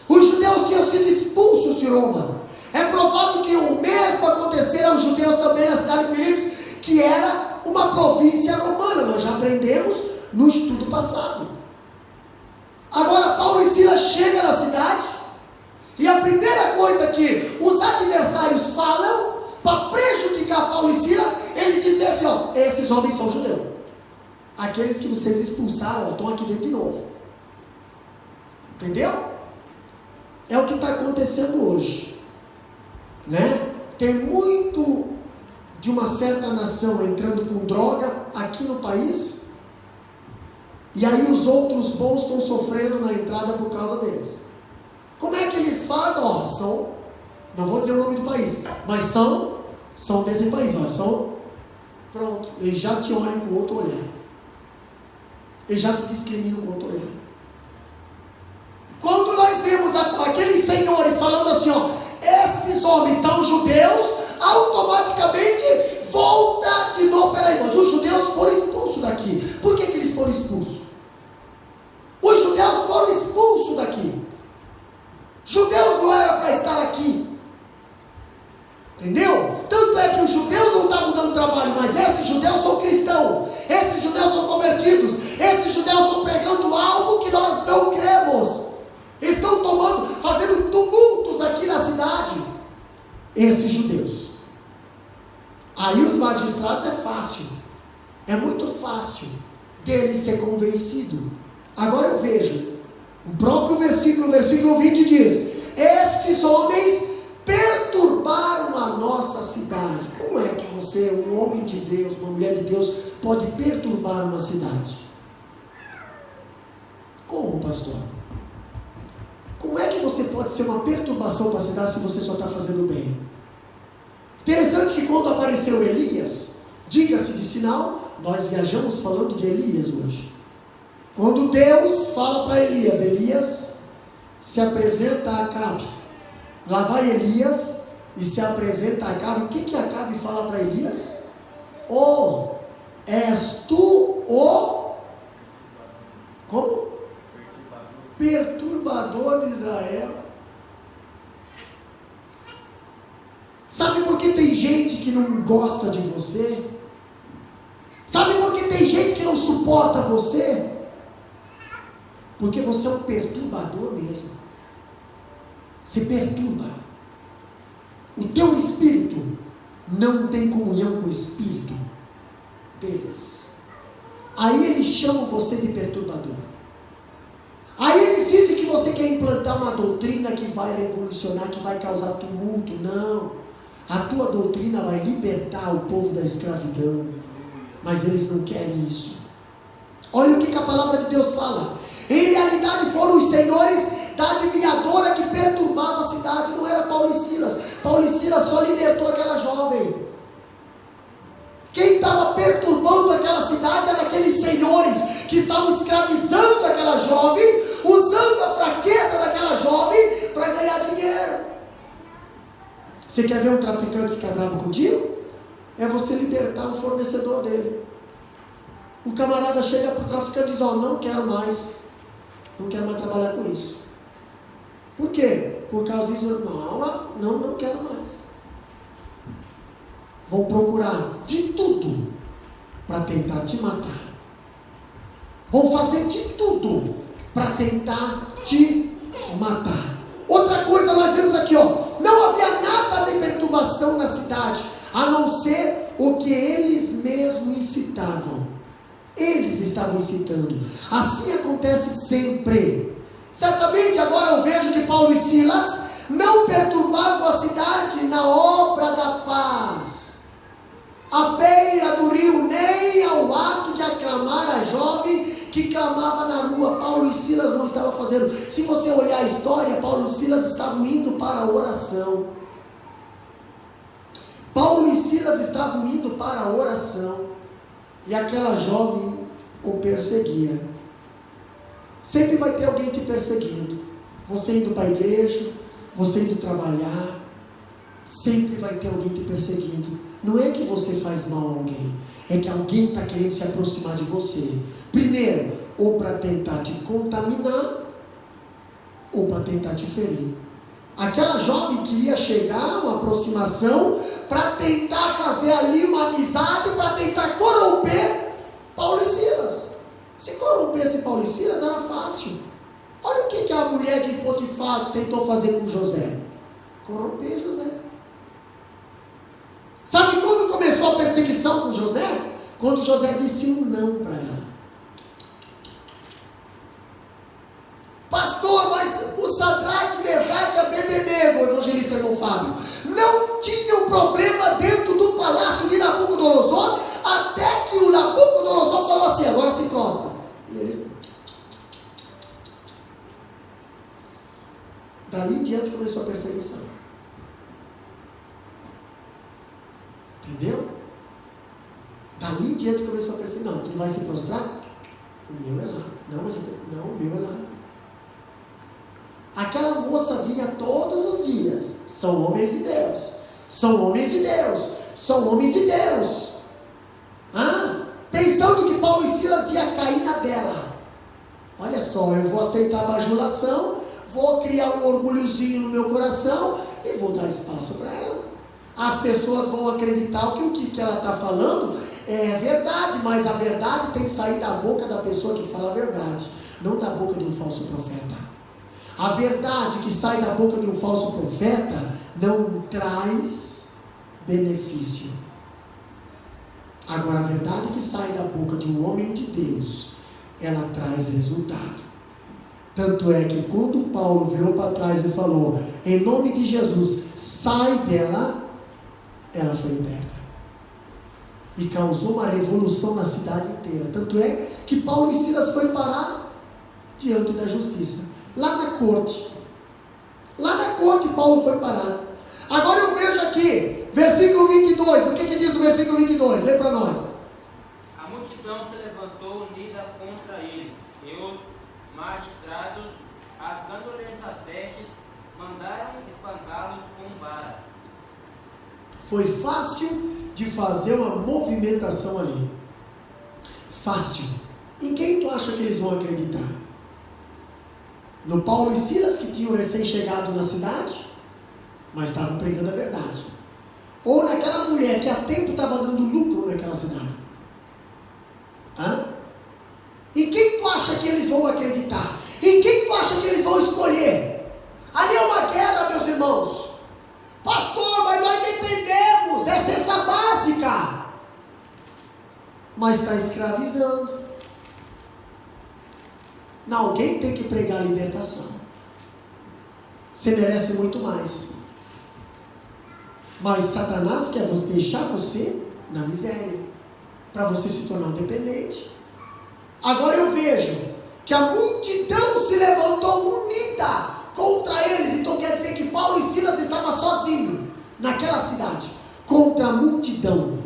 Os judeus tinham sido expulsos de Roma. É provável que o mesmo acontecera aos judeus também na cidade de Filipos, que era uma província romana. Nós já aprendemos no estudo passado. Agora Paulo e Silas chegam na cidade, e a primeira coisa que os adversários falam, para prejudicar Paulo e Silas, eles dizem assim, ó, esses homens são judeus. Aqueles que vocês expulsaram, ó, estão aqui dentro de novo. Entendeu? É o que está acontecendo hoje, né? Tem muito de uma certa nação entrando com droga aqui no país, e aí os outros bons estão sofrendo na entrada por causa deles. Como é que eles fazem? Ó, são, não vou dizer o nome do país, mas são desse país, ó, são, pronto, eles já te olham com outro olhar, eles já te discriminam com outro olhar. Quando nós vemos aqueles senhores falando assim, ó, estes homens são judeus, automaticamente volta de novo. Peraí, mas os judeus foram expulsos daqui. Por que eles foram expulsos? Os judeus foram expulsos daqui. Judeus não eram para estar aqui. Entendeu? Tanto é que os judeus não estavam dando trabalho, mas esses judeus são cristãos, esses judeus são convertidos, esses judeus estão pregando algo que nós não cremos. Eles estão fazendo tumultos aqui na cidade. Esses judeus. Aí os magistrados é fácil. É muito fácil dele ser convencido. Agora eu vejo. O próprio versículo 20 diz: estes homens perturbaram a nossa cidade. Como é que você, um homem de Deus, uma mulher de Deus, pode perturbar uma cidade? Como, pastor? Como é que você pode ser uma perturbação para a cidade se você só está fazendo bem? Interessante que quando apareceu Elias, diga-se de sinal, nós viajamos falando de Elias hoje. Quando Deus fala para Elias, Elias se apresenta a Acabe. Lá vai Elias e se apresenta a Acabe. O que Acabe fala para Elias? Oh, és tu o... Como? Perturbador de Israel. Sabe por que tem gente que não gosta de você? Sabe por que tem gente que não suporta você? Porque você é um perturbador mesmo. Você perturba. O teu espírito não tem comunhão com o espírito deles. Aí eles chamam você de perturbador. Aí eles dizem que você quer implantar uma doutrina que vai revolucionar, que vai causar tumulto. Não. A tua doutrina vai libertar o povo da escravidão. Mas eles não querem isso. Olha o que a palavra de Deus fala. Em realidade foram os senhores da adivinhadora que perturbava a cidade. Não era Paulo e Silas. Paulo e Silas só libertou aquela jovem. Quem estava perturbando aquela cidade eram aqueles senhores que estavam escravizando aquela jovem, usando a fraqueza daquela jovem para ganhar dinheiro. Você quer ver um traficante ficar bravo contigo? É você libertar o fornecedor dele. O camarada chega para o traficante e diz: ó, não quero mais trabalhar com isso. Por quê? Por causa disso, não quero mais. Vão procurar de tudo para tentar te matar. Vão fazer de tudo para tentar te matar. Outra coisa nós vemos aqui, ó, não havia nada de perturbação na cidade, a não ser o que eles mesmos incitavam. Eles estavam incitando. Assim acontece sempre. Certamente agora eu vejo que Paulo e Silas não perturbavam a cidade na obra da paz, à beira do rio, nem ao ato de aclamar a jovem que clamava na rua. Paulo e Silas não estavam fazendo. Se você olhar a história, Paulo e Silas estavam indo para a oração. Paulo e Silas estavam indo para a oração. E aquela jovem o perseguia. Sempre vai ter alguém te perseguindo. Você indo para a igreja, você indo trabalhar, sempre vai ter alguém te perseguindo. Não é que você faz mal a alguém, é que alguém está querendo se aproximar de você. Primeiro, ou para tentar te contaminar, ou para tentar te ferir. Aquela jovem queria chegar, uma aproximação, para tentar fazer ali uma amizade, para tentar corromper Paulo e Silas. Se corrompesse Paulo e Silas era fácil. Olha o que a mulher de Potifar tentou fazer com José. Corromper José. Sabe quando começou a perseguição com José? Quando José disse um não para ela. Pastor, mas o Sadraque, Mesaque e Abednego, o evangelista irmão Fábio, não tinham problema dentro do palácio de Nabucodonosor, até que o Nabucodonosor falou assim: agora se prostra. E eles... Dali em diante começou a perseguição. Entendeu? Dali em diante começou a perseguição. Não, tu não vai se prostrar? O meu é lá. Não, mas não, o meu é lá. Aquela moça vinha todos os dias. São homens de Deus. São homens de Deus. São homens de Deus. Pensando que Paulo e Silas ia cair na dela. Olha só, eu vou aceitar a bajulação, vou criar um orgulhozinho no meu coração e vou dar espaço para ela. As pessoas vão acreditar que o que ela está falando é verdade, mas a verdade tem que sair da boca da pessoa que fala a verdade, não da boca de um falso profeta. A verdade que sai da boca de um falso profeta não traz benefício. Agora, a verdade que sai da boca de um homem de Deus, ela traz resultado. Tanto é que quando Paulo virou para trás e falou, em nome de Jesus, sai dela, ela foi liberta. E causou uma revolução na cidade inteira. Tanto é que Paulo e Silas foi parar diante da justiça. Lá na corte. Lá na corte Paulo foi parar. Agora eu vejo aqui, versículo 22. O que diz o versículo 22? Lê para nós. A multidão se levantou unida contra eles, e os magistrados, rasgando-lhes as vestes, mandaram espancá-los com varas. Foi fácil de fazer uma movimentação ali. Fácil. Em quem tu acha que eles vão acreditar? No Paulo e Silas, que tinham recém-chegado na cidade, mas estavam pregando a verdade? Ou naquela mulher que há tempo estava dando lucro naquela cidade? Em quem tu acha que eles vão acreditar? Em quem tu acha que eles vão escolher? Ali é uma guerra, meus irmãos. Pastor, mas nós dependemos, é cesta básica. Mas está escravizando. Não, alguém tem que pregar a libertação. Você merece muito mais. Mas Satanás quer deixar você na miséria, para você se tornar um dependente. Agora eu vejo que a multidão se levantou unida contra eles. Então quer dizer que Paulo e Silas estavam sozinhos naquela cidade, contra a multidão.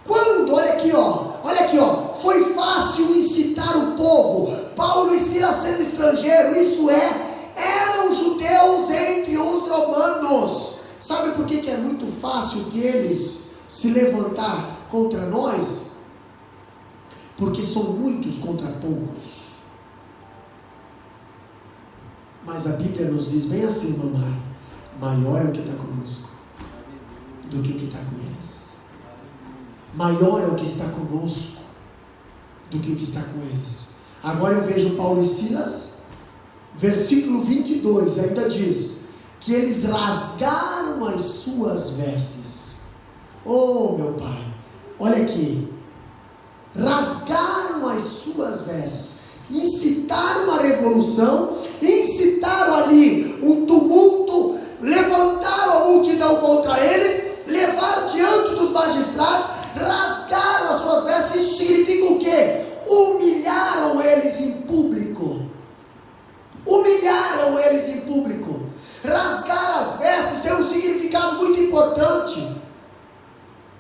Quando, olha aqui ó, foi fácil incitar o povo. Paulo e Silas sendo estrangeiro, isso é, eram judeus entre os romanos. Sabe por que é muito fácil deles se levantar contra nós? Porque são muitos contra poucos. Mas a Bíblia nos diz bem assim, mamãe: maior é o que está conosco do que o que está com eles. Maior é o que está conosco do que o que está com eles. Agora eu vejo Paulo e Silas, versículo 22, ainda diz que eles rasgaram as suas vestes. Oh meu Pai, olha aqui, rasgaram as suas vestes, incitaram a revolução, incitaram ali um tumulto, levantaram a multidão contra eles, levaram diante dos magistrados, rasgaram as suas vestes. Isso significa o quê? Humilharam eles em público. Humilharam eles em público. Rasgar as vestes tem um significado muito importante.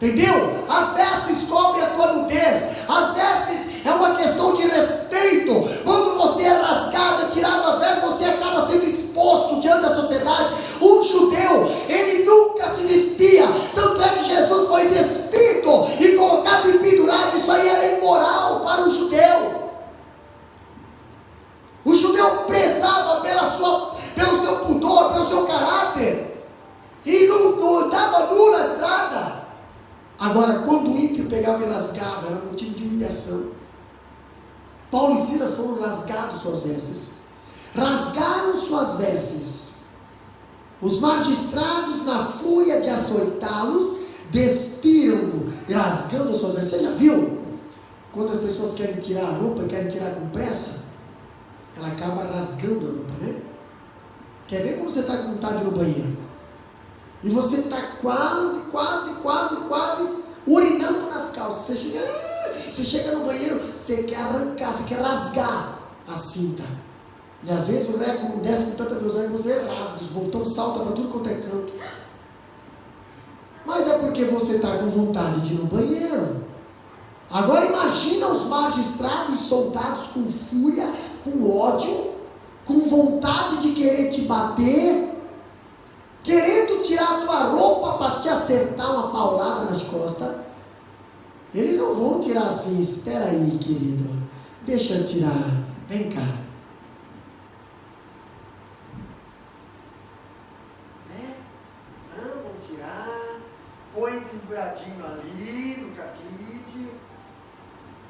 Entendeu? As vestes cobrem a tua nudez. As vestes é uma questão de respeito. Quando você é rasgado, é tirado as vestes, você acaba sendo exposto diante da sociedade. Um judeu, ele nunca se despia. Tanto é que Jesus foi despido e colocado e pendurado. Isso aí era imoral para o judeu. O judeu prezava pelo seu pudor, pelo seu caráter, e não dava nu na estrada. Agora, quando o ímpio pegava e rasgava, era motivo de humilhação. Paulo e Silas foram rasgados suas vestes. Rasgaram suas vestes. Os magistrados, na fúria de açoitá-los, despiram-no, rasgando as suas vestes. Você já viu? Quando as pessoas querem tirar a roupa, querem tirar com pressa, ela acaba rasgando a roupa, né? Quer ver como você está com vontade de ir no banheiro? E você está quase urinando nas calças. Você chega no banheiro, você quer arrancar, você quer rasgar a cinta. E às vezes o reco não desce com tanta velocidade que você rasga, os botões saltam para tudo quanto é canto. Mas é porque você está com vontade de ir no banheiro. Agora imagina os magistrados soldados com fúria, com ódio, com vontade de querer te bater, querendo tirar a tua roupa para te acertar uma paulada nas costas. Eles não vão tirar assim. Espera aí, querido, deixa eu tirar, vem cá. Né? Vamos tirar, põe penduradinho ali no cabide.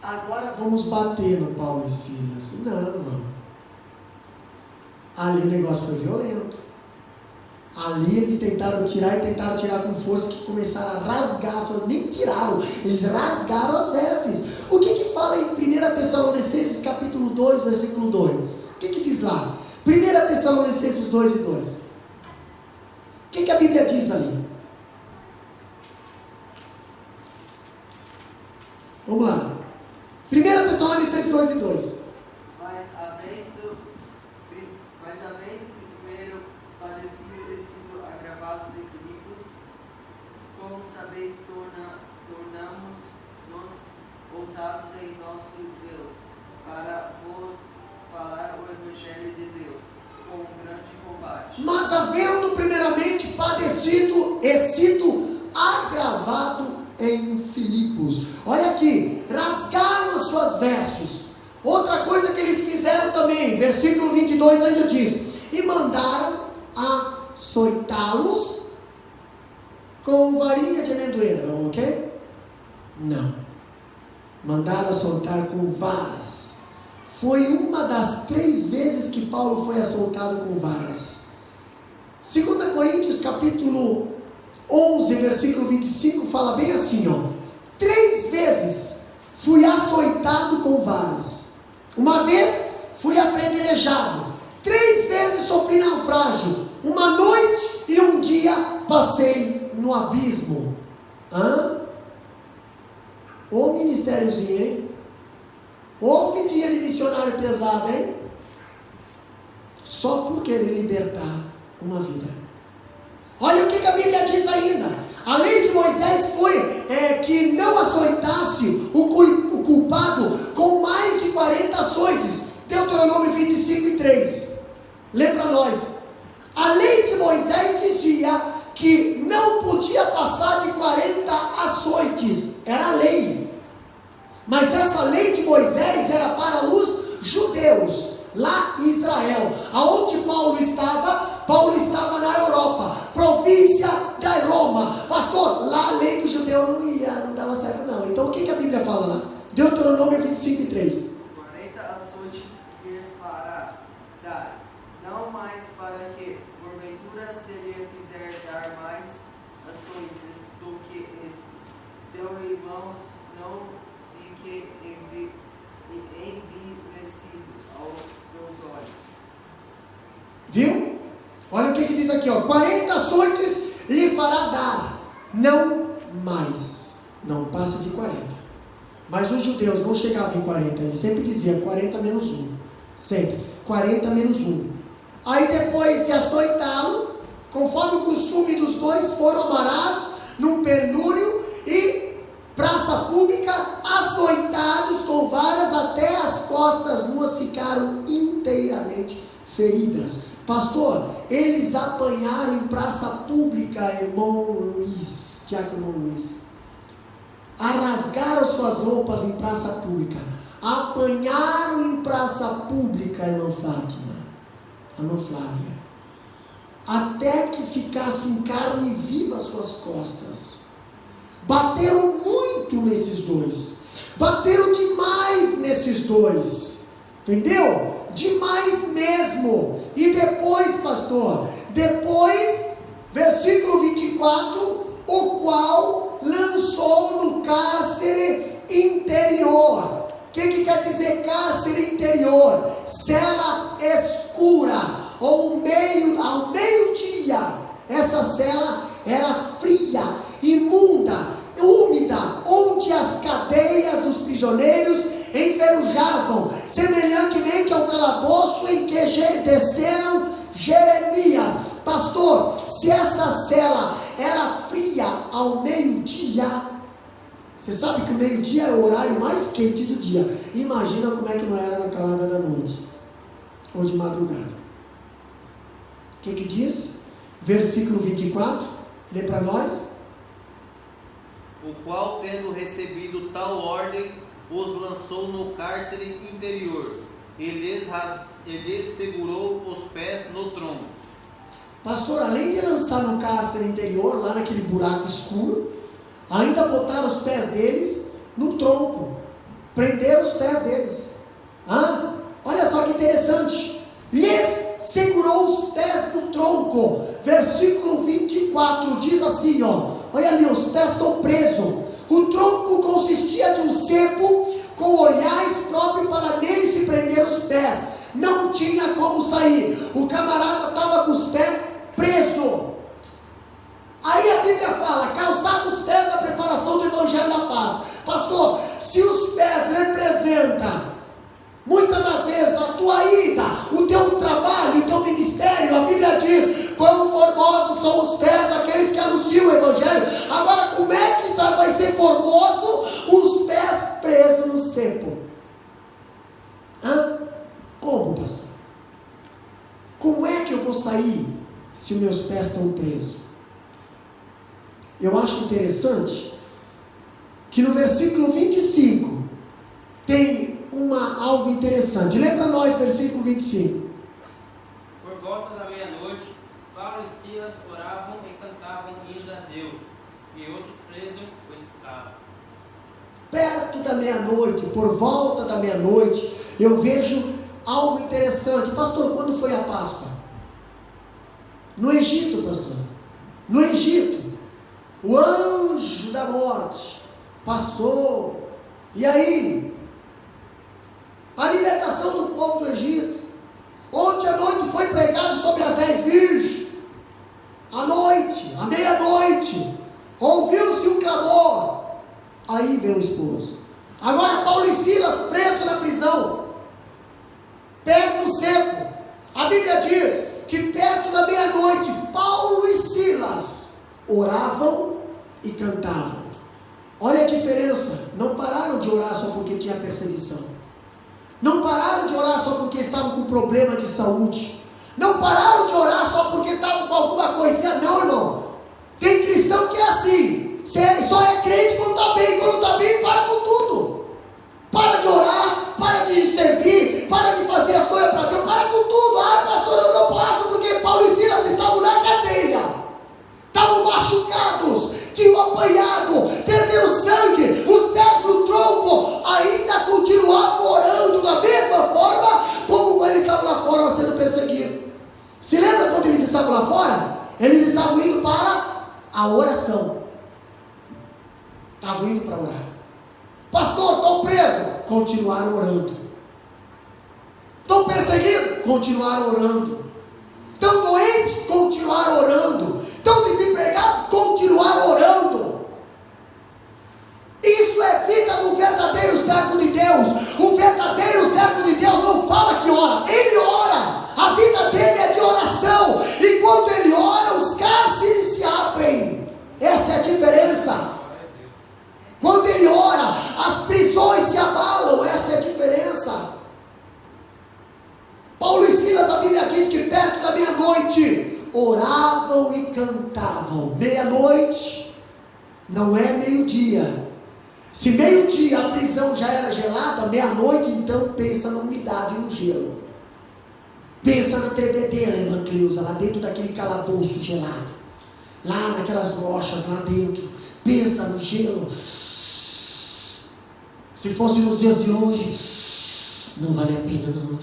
Agora vamos bater no Paulo e Silas. Não. Ali o negócio foi violento. Ali eles tentaram tirar com força, que começaram a rasgar, só nem tiraram, eles rasgaram as vestes. O que fala em 1 Tessalonicenses capítulo 2, versículo 2? O que diz lá? 1 Tessalonicenses 2 e 2. O que a Bíblia diz ali? Vamos lá. 1 Tessalonicenses 2 e 2. Mas havendo primeiro padecido e sido agravados em Filipos, como sabeis, tornamos-nos ousados em nosso Deus, para vos falar o Evangelho de Deus, com um grande combate. Mas havendo primeiramente padecido e sido agravado em Filipos. Olha aqui, rasgaram as suas vestes. Outra coisa que eles fizeram também, versículo 22 ainda diz: e mandaram açoitá-los com varinha de amendoeira, ok? Não. Mandaram açoitar com varas. Foi uma das 3 vezes que Paulo foi açoitado com varas. 2 Coríntios capítulo 11, versículo 25, fala bem assim, ó: 3 vezes fui açoitado com varas. Uma vez fui apedrejado. 3 vezes sofri naufrágio. Uma noite e um dia passei no abismo. Ô ministériozinho, hein? Ô vidinha de missionário pesado, hein? Só por querer libertar uma vida. Olha o que a Bíblia diz ainda. A lei de Moisés foi que não açoitasse o culpado com mais de 40 açoites. Deuteronômio 25 e 3. Lê para nós. A lei de Moisés dizia que não podia passar de 40 açoites. Era a lei. Mas essa lei de Moisés era para os judeus, lá em Israel. Aonde Paulo estava? Paulo estava na Europa, província da Roma. Pastor, lá a lei do judeu não dava certo não. Então o que a Bíblia fala lá? Deuteronômio 25 e 3. 40 açoites lhe fará dar, não mais, para que porventura se lhe fizer dar mais açoites do que esses, teu irmão não fique envilecido aos teus olhos. Viu? Olha o que diz aqui, ó: 40 açoites lhe fará dar, não mais. Não passa de 40. Mas os judeus não chegavam em 40, eles sempre diziam 40 menos 1. Sempre, 40 menos 1. Aí depois de açoitá-lo, conforme o costume dos dois, foram amarrados num penúrio e praça pública, açoitados com varas, até as costas nuas ficaram inteiramente feridas. Pastor, eles apanharam em praça pública, irmão Luiz, Tiago, irmão Luiz. Rasgaram suas roupas em praça pública. Apanharam em praça pública, irmã Fátima, irmã Flávia, até que ficassem carne viva as suas costas. Bateram muito nesses dois. Bateram demais nesses dois. Entendeu? Demais mesmo. E depois, pastor, versículo 24, o qual lançou no cárcere interior. O que quer dizer cárcere interior? Cela escura, ou ao meio-dia. Essa cela era fria, imunda, úmida, onde as cadeias dos prisioneiros enferrujavam, semelhantemente ao calabouço em que desceram Jeremias. Pastor, se essa cela era fria ao meio-dia, você sabe que o meio-dia é o horário mais quente do dia. Imagina como é que não era na calada da noite, ou de madrugada. O que diz? Versículo 24, lê para nós. O qual, tendo recebido tal ordem, os lançou no cárcere interior, e lhes segurou os pés no tronco. Pastor, além de lançar no cárcere interior, lá naquele buraco escuro, ainda botaram os pés deles no tronco, prenderam os pés deles. Olha só que interessante, lhes segurou os pés no tronco. Versículo 24 diz assim, olha ali, os pés estão presos. O tronco consistia de um cepo com olhares próprios para nele se prender os pés. Não tinha como sair. O camarada estava com os pés presos. Aí a Bíblia fala, calçado os pés na preparação do Evangelho da Paz. Pastor, se os pés representam muitas das vezes a tua ida, o teu trabalho, o teu ministério, a Bíblia diz, quão formosos são os pés daqueles que anunciam o Evangelho. Agora, como é que vai ser formoso os pés presos no cepo? Como, pastor? Como é que eu vou sair se os meus pés estão presos? Eu acho interessante que no versículo 25 tem algo interessante. Lê para nós versículo 25. Por volta da meia-noite, Paulo e Silas oravam e cantavam hinos a Deus, e outros presos o escutavam. Perto da meia-noite, por volta da meia-noite, eu vejo algo interessante. Pastor, quando foi a Páscoa? No Egito, pastor. No Egito. O anjo da morte passou. E aí? A libertação do povo do Egito. Ontem à noite foi pregado sobre as 10 virgens. À noite, à meia-noite, ouviu-se um clamor. Aí veio o esposo. Agora Paulo e Silas presos na prisão, pés no cepo. A Bíblia diz que perto da meia-noite, Paulo e Silas oravam e cantavam. Olha a diferença. Não pararam de orar só porque tinha perseguição. Não pararam de orar só porque estavam com problema de saúde. Não pararam de orar só porque estavam com alguma coisinha. Não, irmão. Tem cristão que é assim. Você só é crente quando está bem. Quando está bem, para com tudo. Para de orar, para de servir, para de fazer as coisas para Deus, para com tudo. Pastor, eu não posso porque Paulo e Silas estavam na cadeia. Estavam machucados, tinham apanhado, perderam sangue, os pés no tronco, ainda continuavam orando da mesma forma como eles estavam lá fora sendo perseguidos. Se lembra quando eles estavam lá fora? Eles estavam indo para a oração. Estavam indo para orar. Pastor, estão presos? Continuaram orando. Estão perseguidos? Continuaram orando. Estão doentes? Continuaram orando. Estão desempregados? Continuaram orando. Isso é vida do verdadeiro servo de Deus. O verdadeiro servo de Deus não fala que ora, ele ora. A vida dele é de oração. E quando ele ora, os cárceres se abrem. Essa é a diferença. meia-noite oravam e cantavam. Meia-noite não é meio-dia. Se meio-dia a prisão já era gelada, meia-noite então pensa na umidade e no gelo. Pensa na tremedeira, irmã Cleusa, lá dentro daquele calabouço gelado, lá naquelas rochas lá dentro. Pensa no gelo. Se fosse nos dias de hoje, não vale a pena não.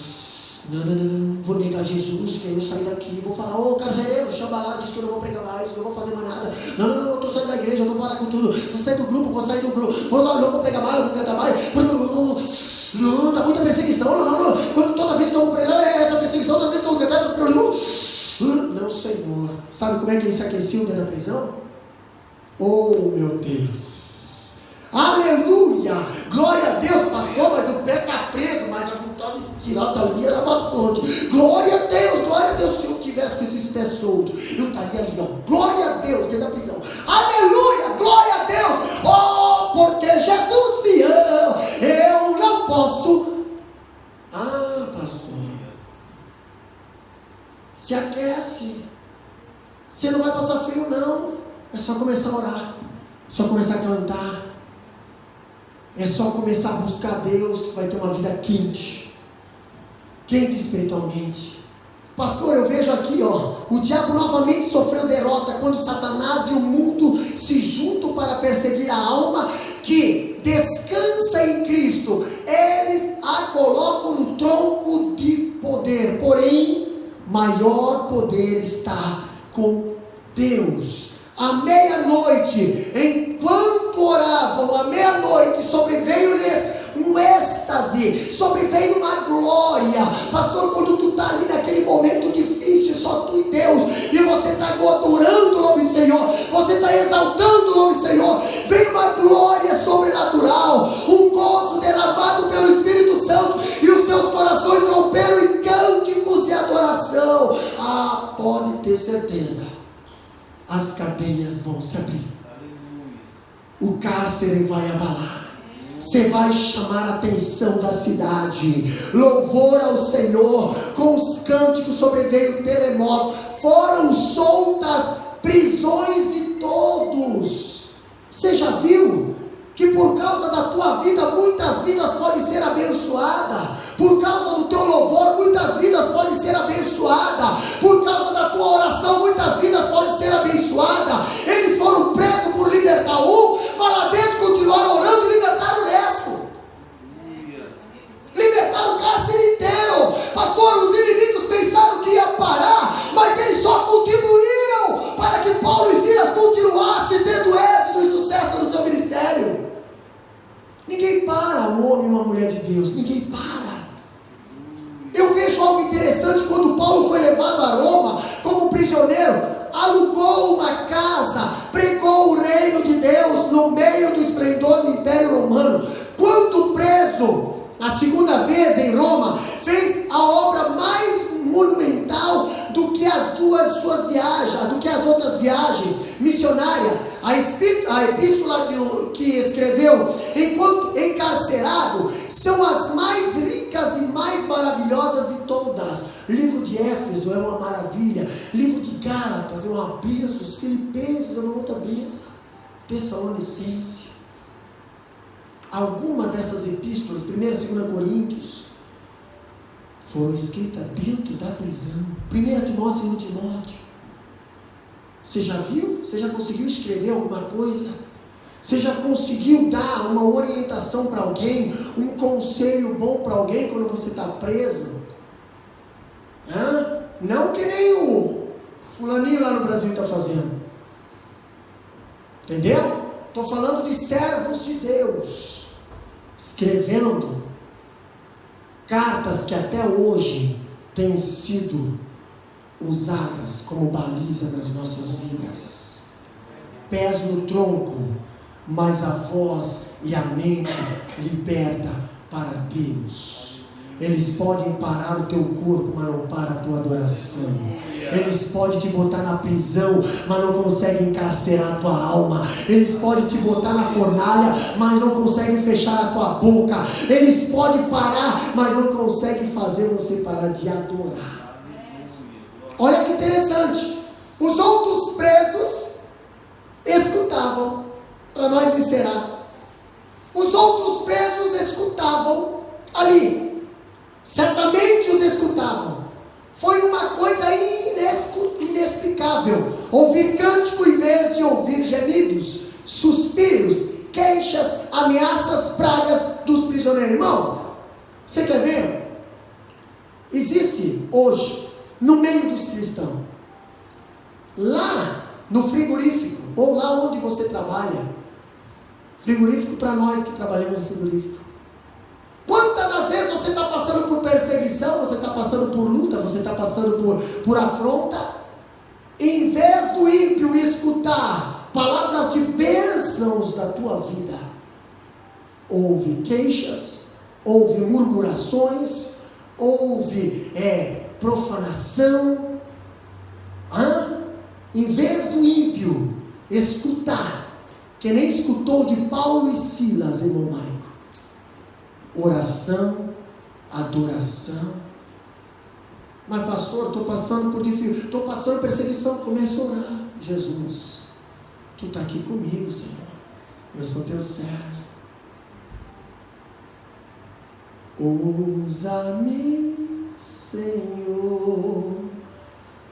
Não, vou negar Jesus, que aí eu saio daqui, vou falar, ô carcereiro, chama lá, diz que eu não vou pregar mais, não vou fazer mais nada. Não, eu estou saindo da igreja, eu vou parar com tudo. Vou sair do grupo, não vou pregar mais, não vou cantar mais. Não, está muita perseguição, toda vez que eu vou pregar, é essa perseguição, toda vez que eu vou cantar, não, Senhor. Sabe como é que ele se aqueceu dentro da prisão? Oh, meu Deus. Aleluia, glória a Deus, pastor, mas o pé está preso, mas a vontade de tirar dali era bastante. Glória a Deus, se eu tivesse com esses pés soltos, eu estaria ali, ó, glória a Deus, dentro da prisão. Aleluia, glória a Deus, oh, porque Jesus me ama, eu não posso. Ah, pastor, se aquece, você não vai passar frio não, é só começar a orar, é só começar a cantar. É só começar a buscar Deus que vai ter uma vida quente espiritualmente. Pastor, eu vejo aqui, ó, o diabo novamente sofreu derrota quando Satanás e o mundo se juntam para perseguir a alma que descansa em Cristo. Eles a colocam no tronco de poder, porém, maior poder está com Deus. À meia-noite, enquanto oravam, à meia-noite, sobreveio-lhes um êxtase, sobreveio uma glória. Pastor, quando tu está ali naquele momento difícil, só tu e Deus, e você está adorando o nome do Senhor, você está exaltando o nome do Senhor, vem uma glória sobrenatural, um gozo derramado pelo Espírito Santo, e os seus corações romperam em cânticos e adoração. Ah, pode ter certeza, as cadeias vão se abrir, o cárcere vai abalar, você vai chamar a atenção da cidade. Louvor ao Senhor, com os cânticos sobreveio o terremoto, foram soltas prisões de todos. Você já viu que por causa da tua vida muitas vidas podem ser abençoadas? Por causa do teu louvor muitas vidas podem ser abençoadas, por causa da tua oração muitas vidas podem ser abençoadas. Eles foram presos por libertar um, mas lá dentro continuaram orando e libertaram o resto. Libertaram o cárcere inteiro. Pastor, os inimigos pensaram que ia parar, mas eles só contribuíram para que Paulo e Silas continuassem tendo êxito e sucesso no seu ministério. Ninguém para, um homem e uma mulher de Deus, ninguém para. Eu vejo algo interessante. Quando Paulo foi levado a Roma como prisioneiro, alugou uma casa, pregou o reino de Deus no meio do esplendor do Império Romano. Quando preso a segunda vez em Roma, fez a obra mais monumental do que as outras viagens missionárias. A epístola que escreveu enquanto encarcerado são as mais ricas e mais maravilhosas de todas. Livro de Éfeso é uma maravilha, livro de Gálatas é uma bênção, os Filipenses é uma outra bênção, Tessalonicenses. Alguma dessas epístolas, 1 e 2 Coríntios, foram escritas dentro da prisão. 1 Timóteo e 2 Timóteo. Você já viu? Você já conseguiu escrever alguma coisa? Você já conseguiu dar uma orientação para alguém? Um conselho bom para alguém quando você está preso? Não que nem o fulaninho lá no Brasil está fazendo. Entendeu? Estou falando de servos de Deus, escrevendo cartas que até hoje têm sido usadas como baliza nas nossas vidas. Pés no tronco, mas a voz e a mente liberta para Deus. Eles podem parar o teu corpo, mas não para a tua adoração. Eles podem te botar na prisão, mas não conseguem encarcerar a tua alma. Eles podem te botar na fornalha, mas não conseguem fechar a tua boca. Eles podem parar, mas não conseguem fazer você parar de adorar. Olha que interessante. Os outros presos escutavam, para nós encerrar. Os outros presos escutavam ali. Certamente os escutavam. Foi uma coisa inexplicável. Ouvir cântico em vez de ouvir gemidos, suspiros, queixas, ameaças, pragas dos prisioneiros. Irmão, você quer ver? Existe hoje, no meio dos cristãos, lá no frigorífico, ou lá onde você trabalha, frigorífico para nós que trabalhamos no frigorífico, quantas das vezes você está passando por perseguição, você está passando por luta, você está passando por afronta, em vez do ímpio escutar palavras de bênçãos da tua vida, ouve queixas, ouve murmurações, ouve profanação. Em vez do ímpio escutar, que nem escutou de Paulo e Silas, irmão Maico, oração, adoração. Mas pastor, estou passando por dificuldade, estou passando por perseguição. Comece a orar. Jesus, tu está aqui comigo, Senhor, eu sou teu servo. Usa-me, Senhor,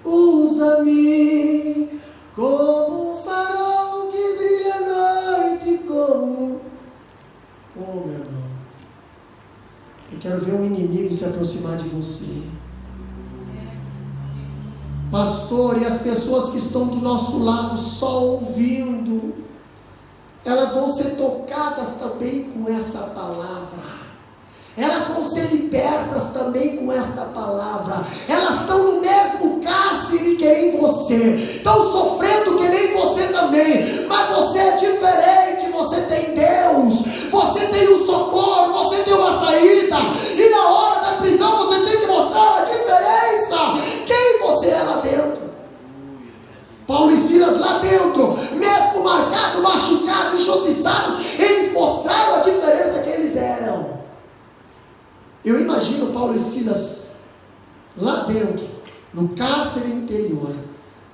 usa-me como um farol que brilha à noite, como... Oh, meu irmão, eu quero ver um inimigo se aproximar de você. Pastor, e as pessoas que estão do nosso lado só ouvindo, elas vão ser tocadas também com essa palavra. Elas vão ser libertas também com esta palavra. Elas estão no mesmo cárcere que nem você, estão sofrendo que nem você também, mas você é diferente. Você tem Deus, você tem um socorro, você tem uma saída, e na hora da prisão você tem que mostrar a diferença, quem você é lá dentro. Paulo e Silas lá dentro, mesmo marcado, machucado, injustiçado, eles mostraram a diferença que eles eram. Eu imagino Paulo e Silas lá dentro, no cárcere interior,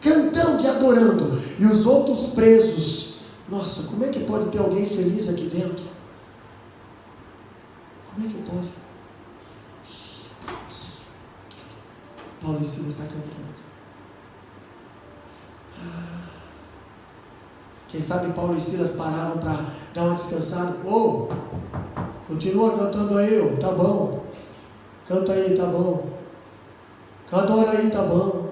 cantando e adorando, e os outros presos. Nossa, como é que pode ter alguém feliz aqui dentro? Como é que pode? Paulo e Silas está cantando. Quem sabe Paulo e Silas paravam para dar uma descansada. Continua cantando aí, tá bom. Canta aí, tá bom. Adora aí, tá bom.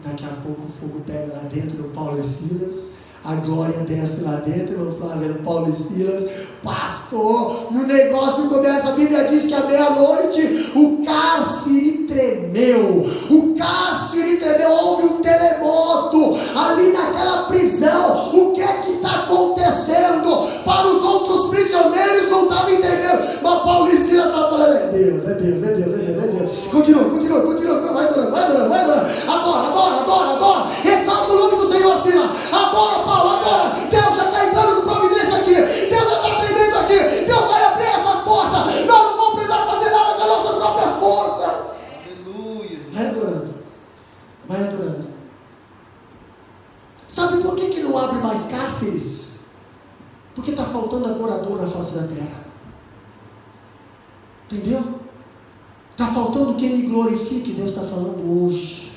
Daqui a pouco o fogo pega lá dentro do Paulo e Silas. A glória desce lá dentro, irmão Flávio, Paulo e Silas. Pastor, no negócio começa, a Bíblia diz que à meia-noite o cárcere tremeu. O cárcere tremeu, houve um terremoto ali naquela prisão. O que é que está acontecendo? Para os outros prisioneiros não estavam entendendo, mas Paulo e Silas estavam falando: é Deus, é Deus, é Deus, é Deus, é Deus. Continua, vai adorando. Adora. Exalta o nome do Senhor, Silas. Adora, Paulo, adora. Deus já está entrando com providência aqui. Deus já está tremendo aqui. Deus vai abrir essas portas. Nós não vamos precisar fazer nada com as nossas próprias forças. Aleluia. Vai adorando. Sabe por que não abre mais cárceres? Porque está faltando adorador na face da terra. Entendeu? Está faltando quem me glorifique. Deus está falando hoje.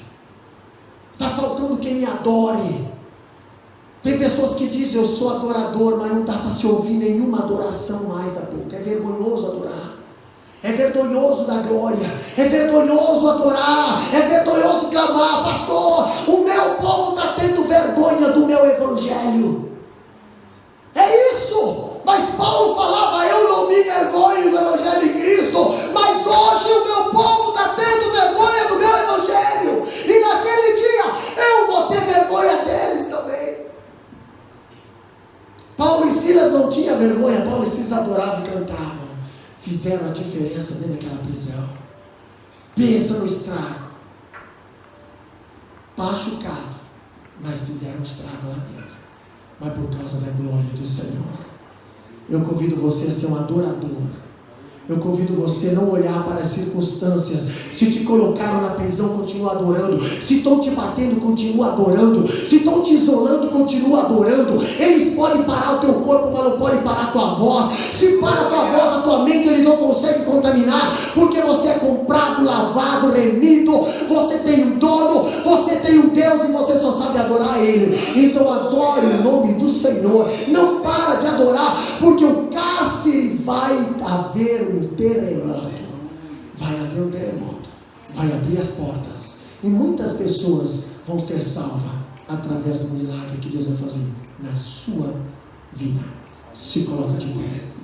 Está faltando quem me adore. Tem pessoas que dizem: eu sou adorador, mas não dá para se ouvir nenhuma adoração mais da boca. É vergonhoso adorar, é vergonhoso dar glória, é vergonhoso adorar, é vergonhoso clamar. Pastor, o meu povo está tendo vergonha do meu evangelho. É isso. Mas Paulo falava: eu não me vergonho do evangelho de Cristo, mas hoje o meu povo está tendo vergonha do meu evangelho, e naquele dia eu vou ter vergonha deles também. Paulo e Silas não tinham vergonha. Paulo e Silas adoravam e cantavam, fizeram a diferença dentro daquela prisão. Pensa no estrago, machucado, mas fizeram um estrago lá dentro, mas por causa da glória do Senhor. Eu convido você a ser um adorador. Eu convido você a não olhar para as circunstâncias. Se te colocaram na prisão, continua adorando. Se estão te batendo, continua adorando. Se estão te isolando, continua adorando. Eles podem parar o teu corpo, mas não podem parar a tua voz. Se para a tua voz, a tua mente, eles não conseguem contaminar, porque você é comprado, lavado, remido. Você tem um dono, você tem um Deus, e você só sabe adorar Ele. Então adore o nome do Senhor. Não para de adorar, porque o cárcere vai haver um terremoto. Vai haver um terremoto. Vai abrir as portas. E muitas pessoas vão ser salvas através do milagre que Deus vai fazer na sua vida. Se coloca de pé.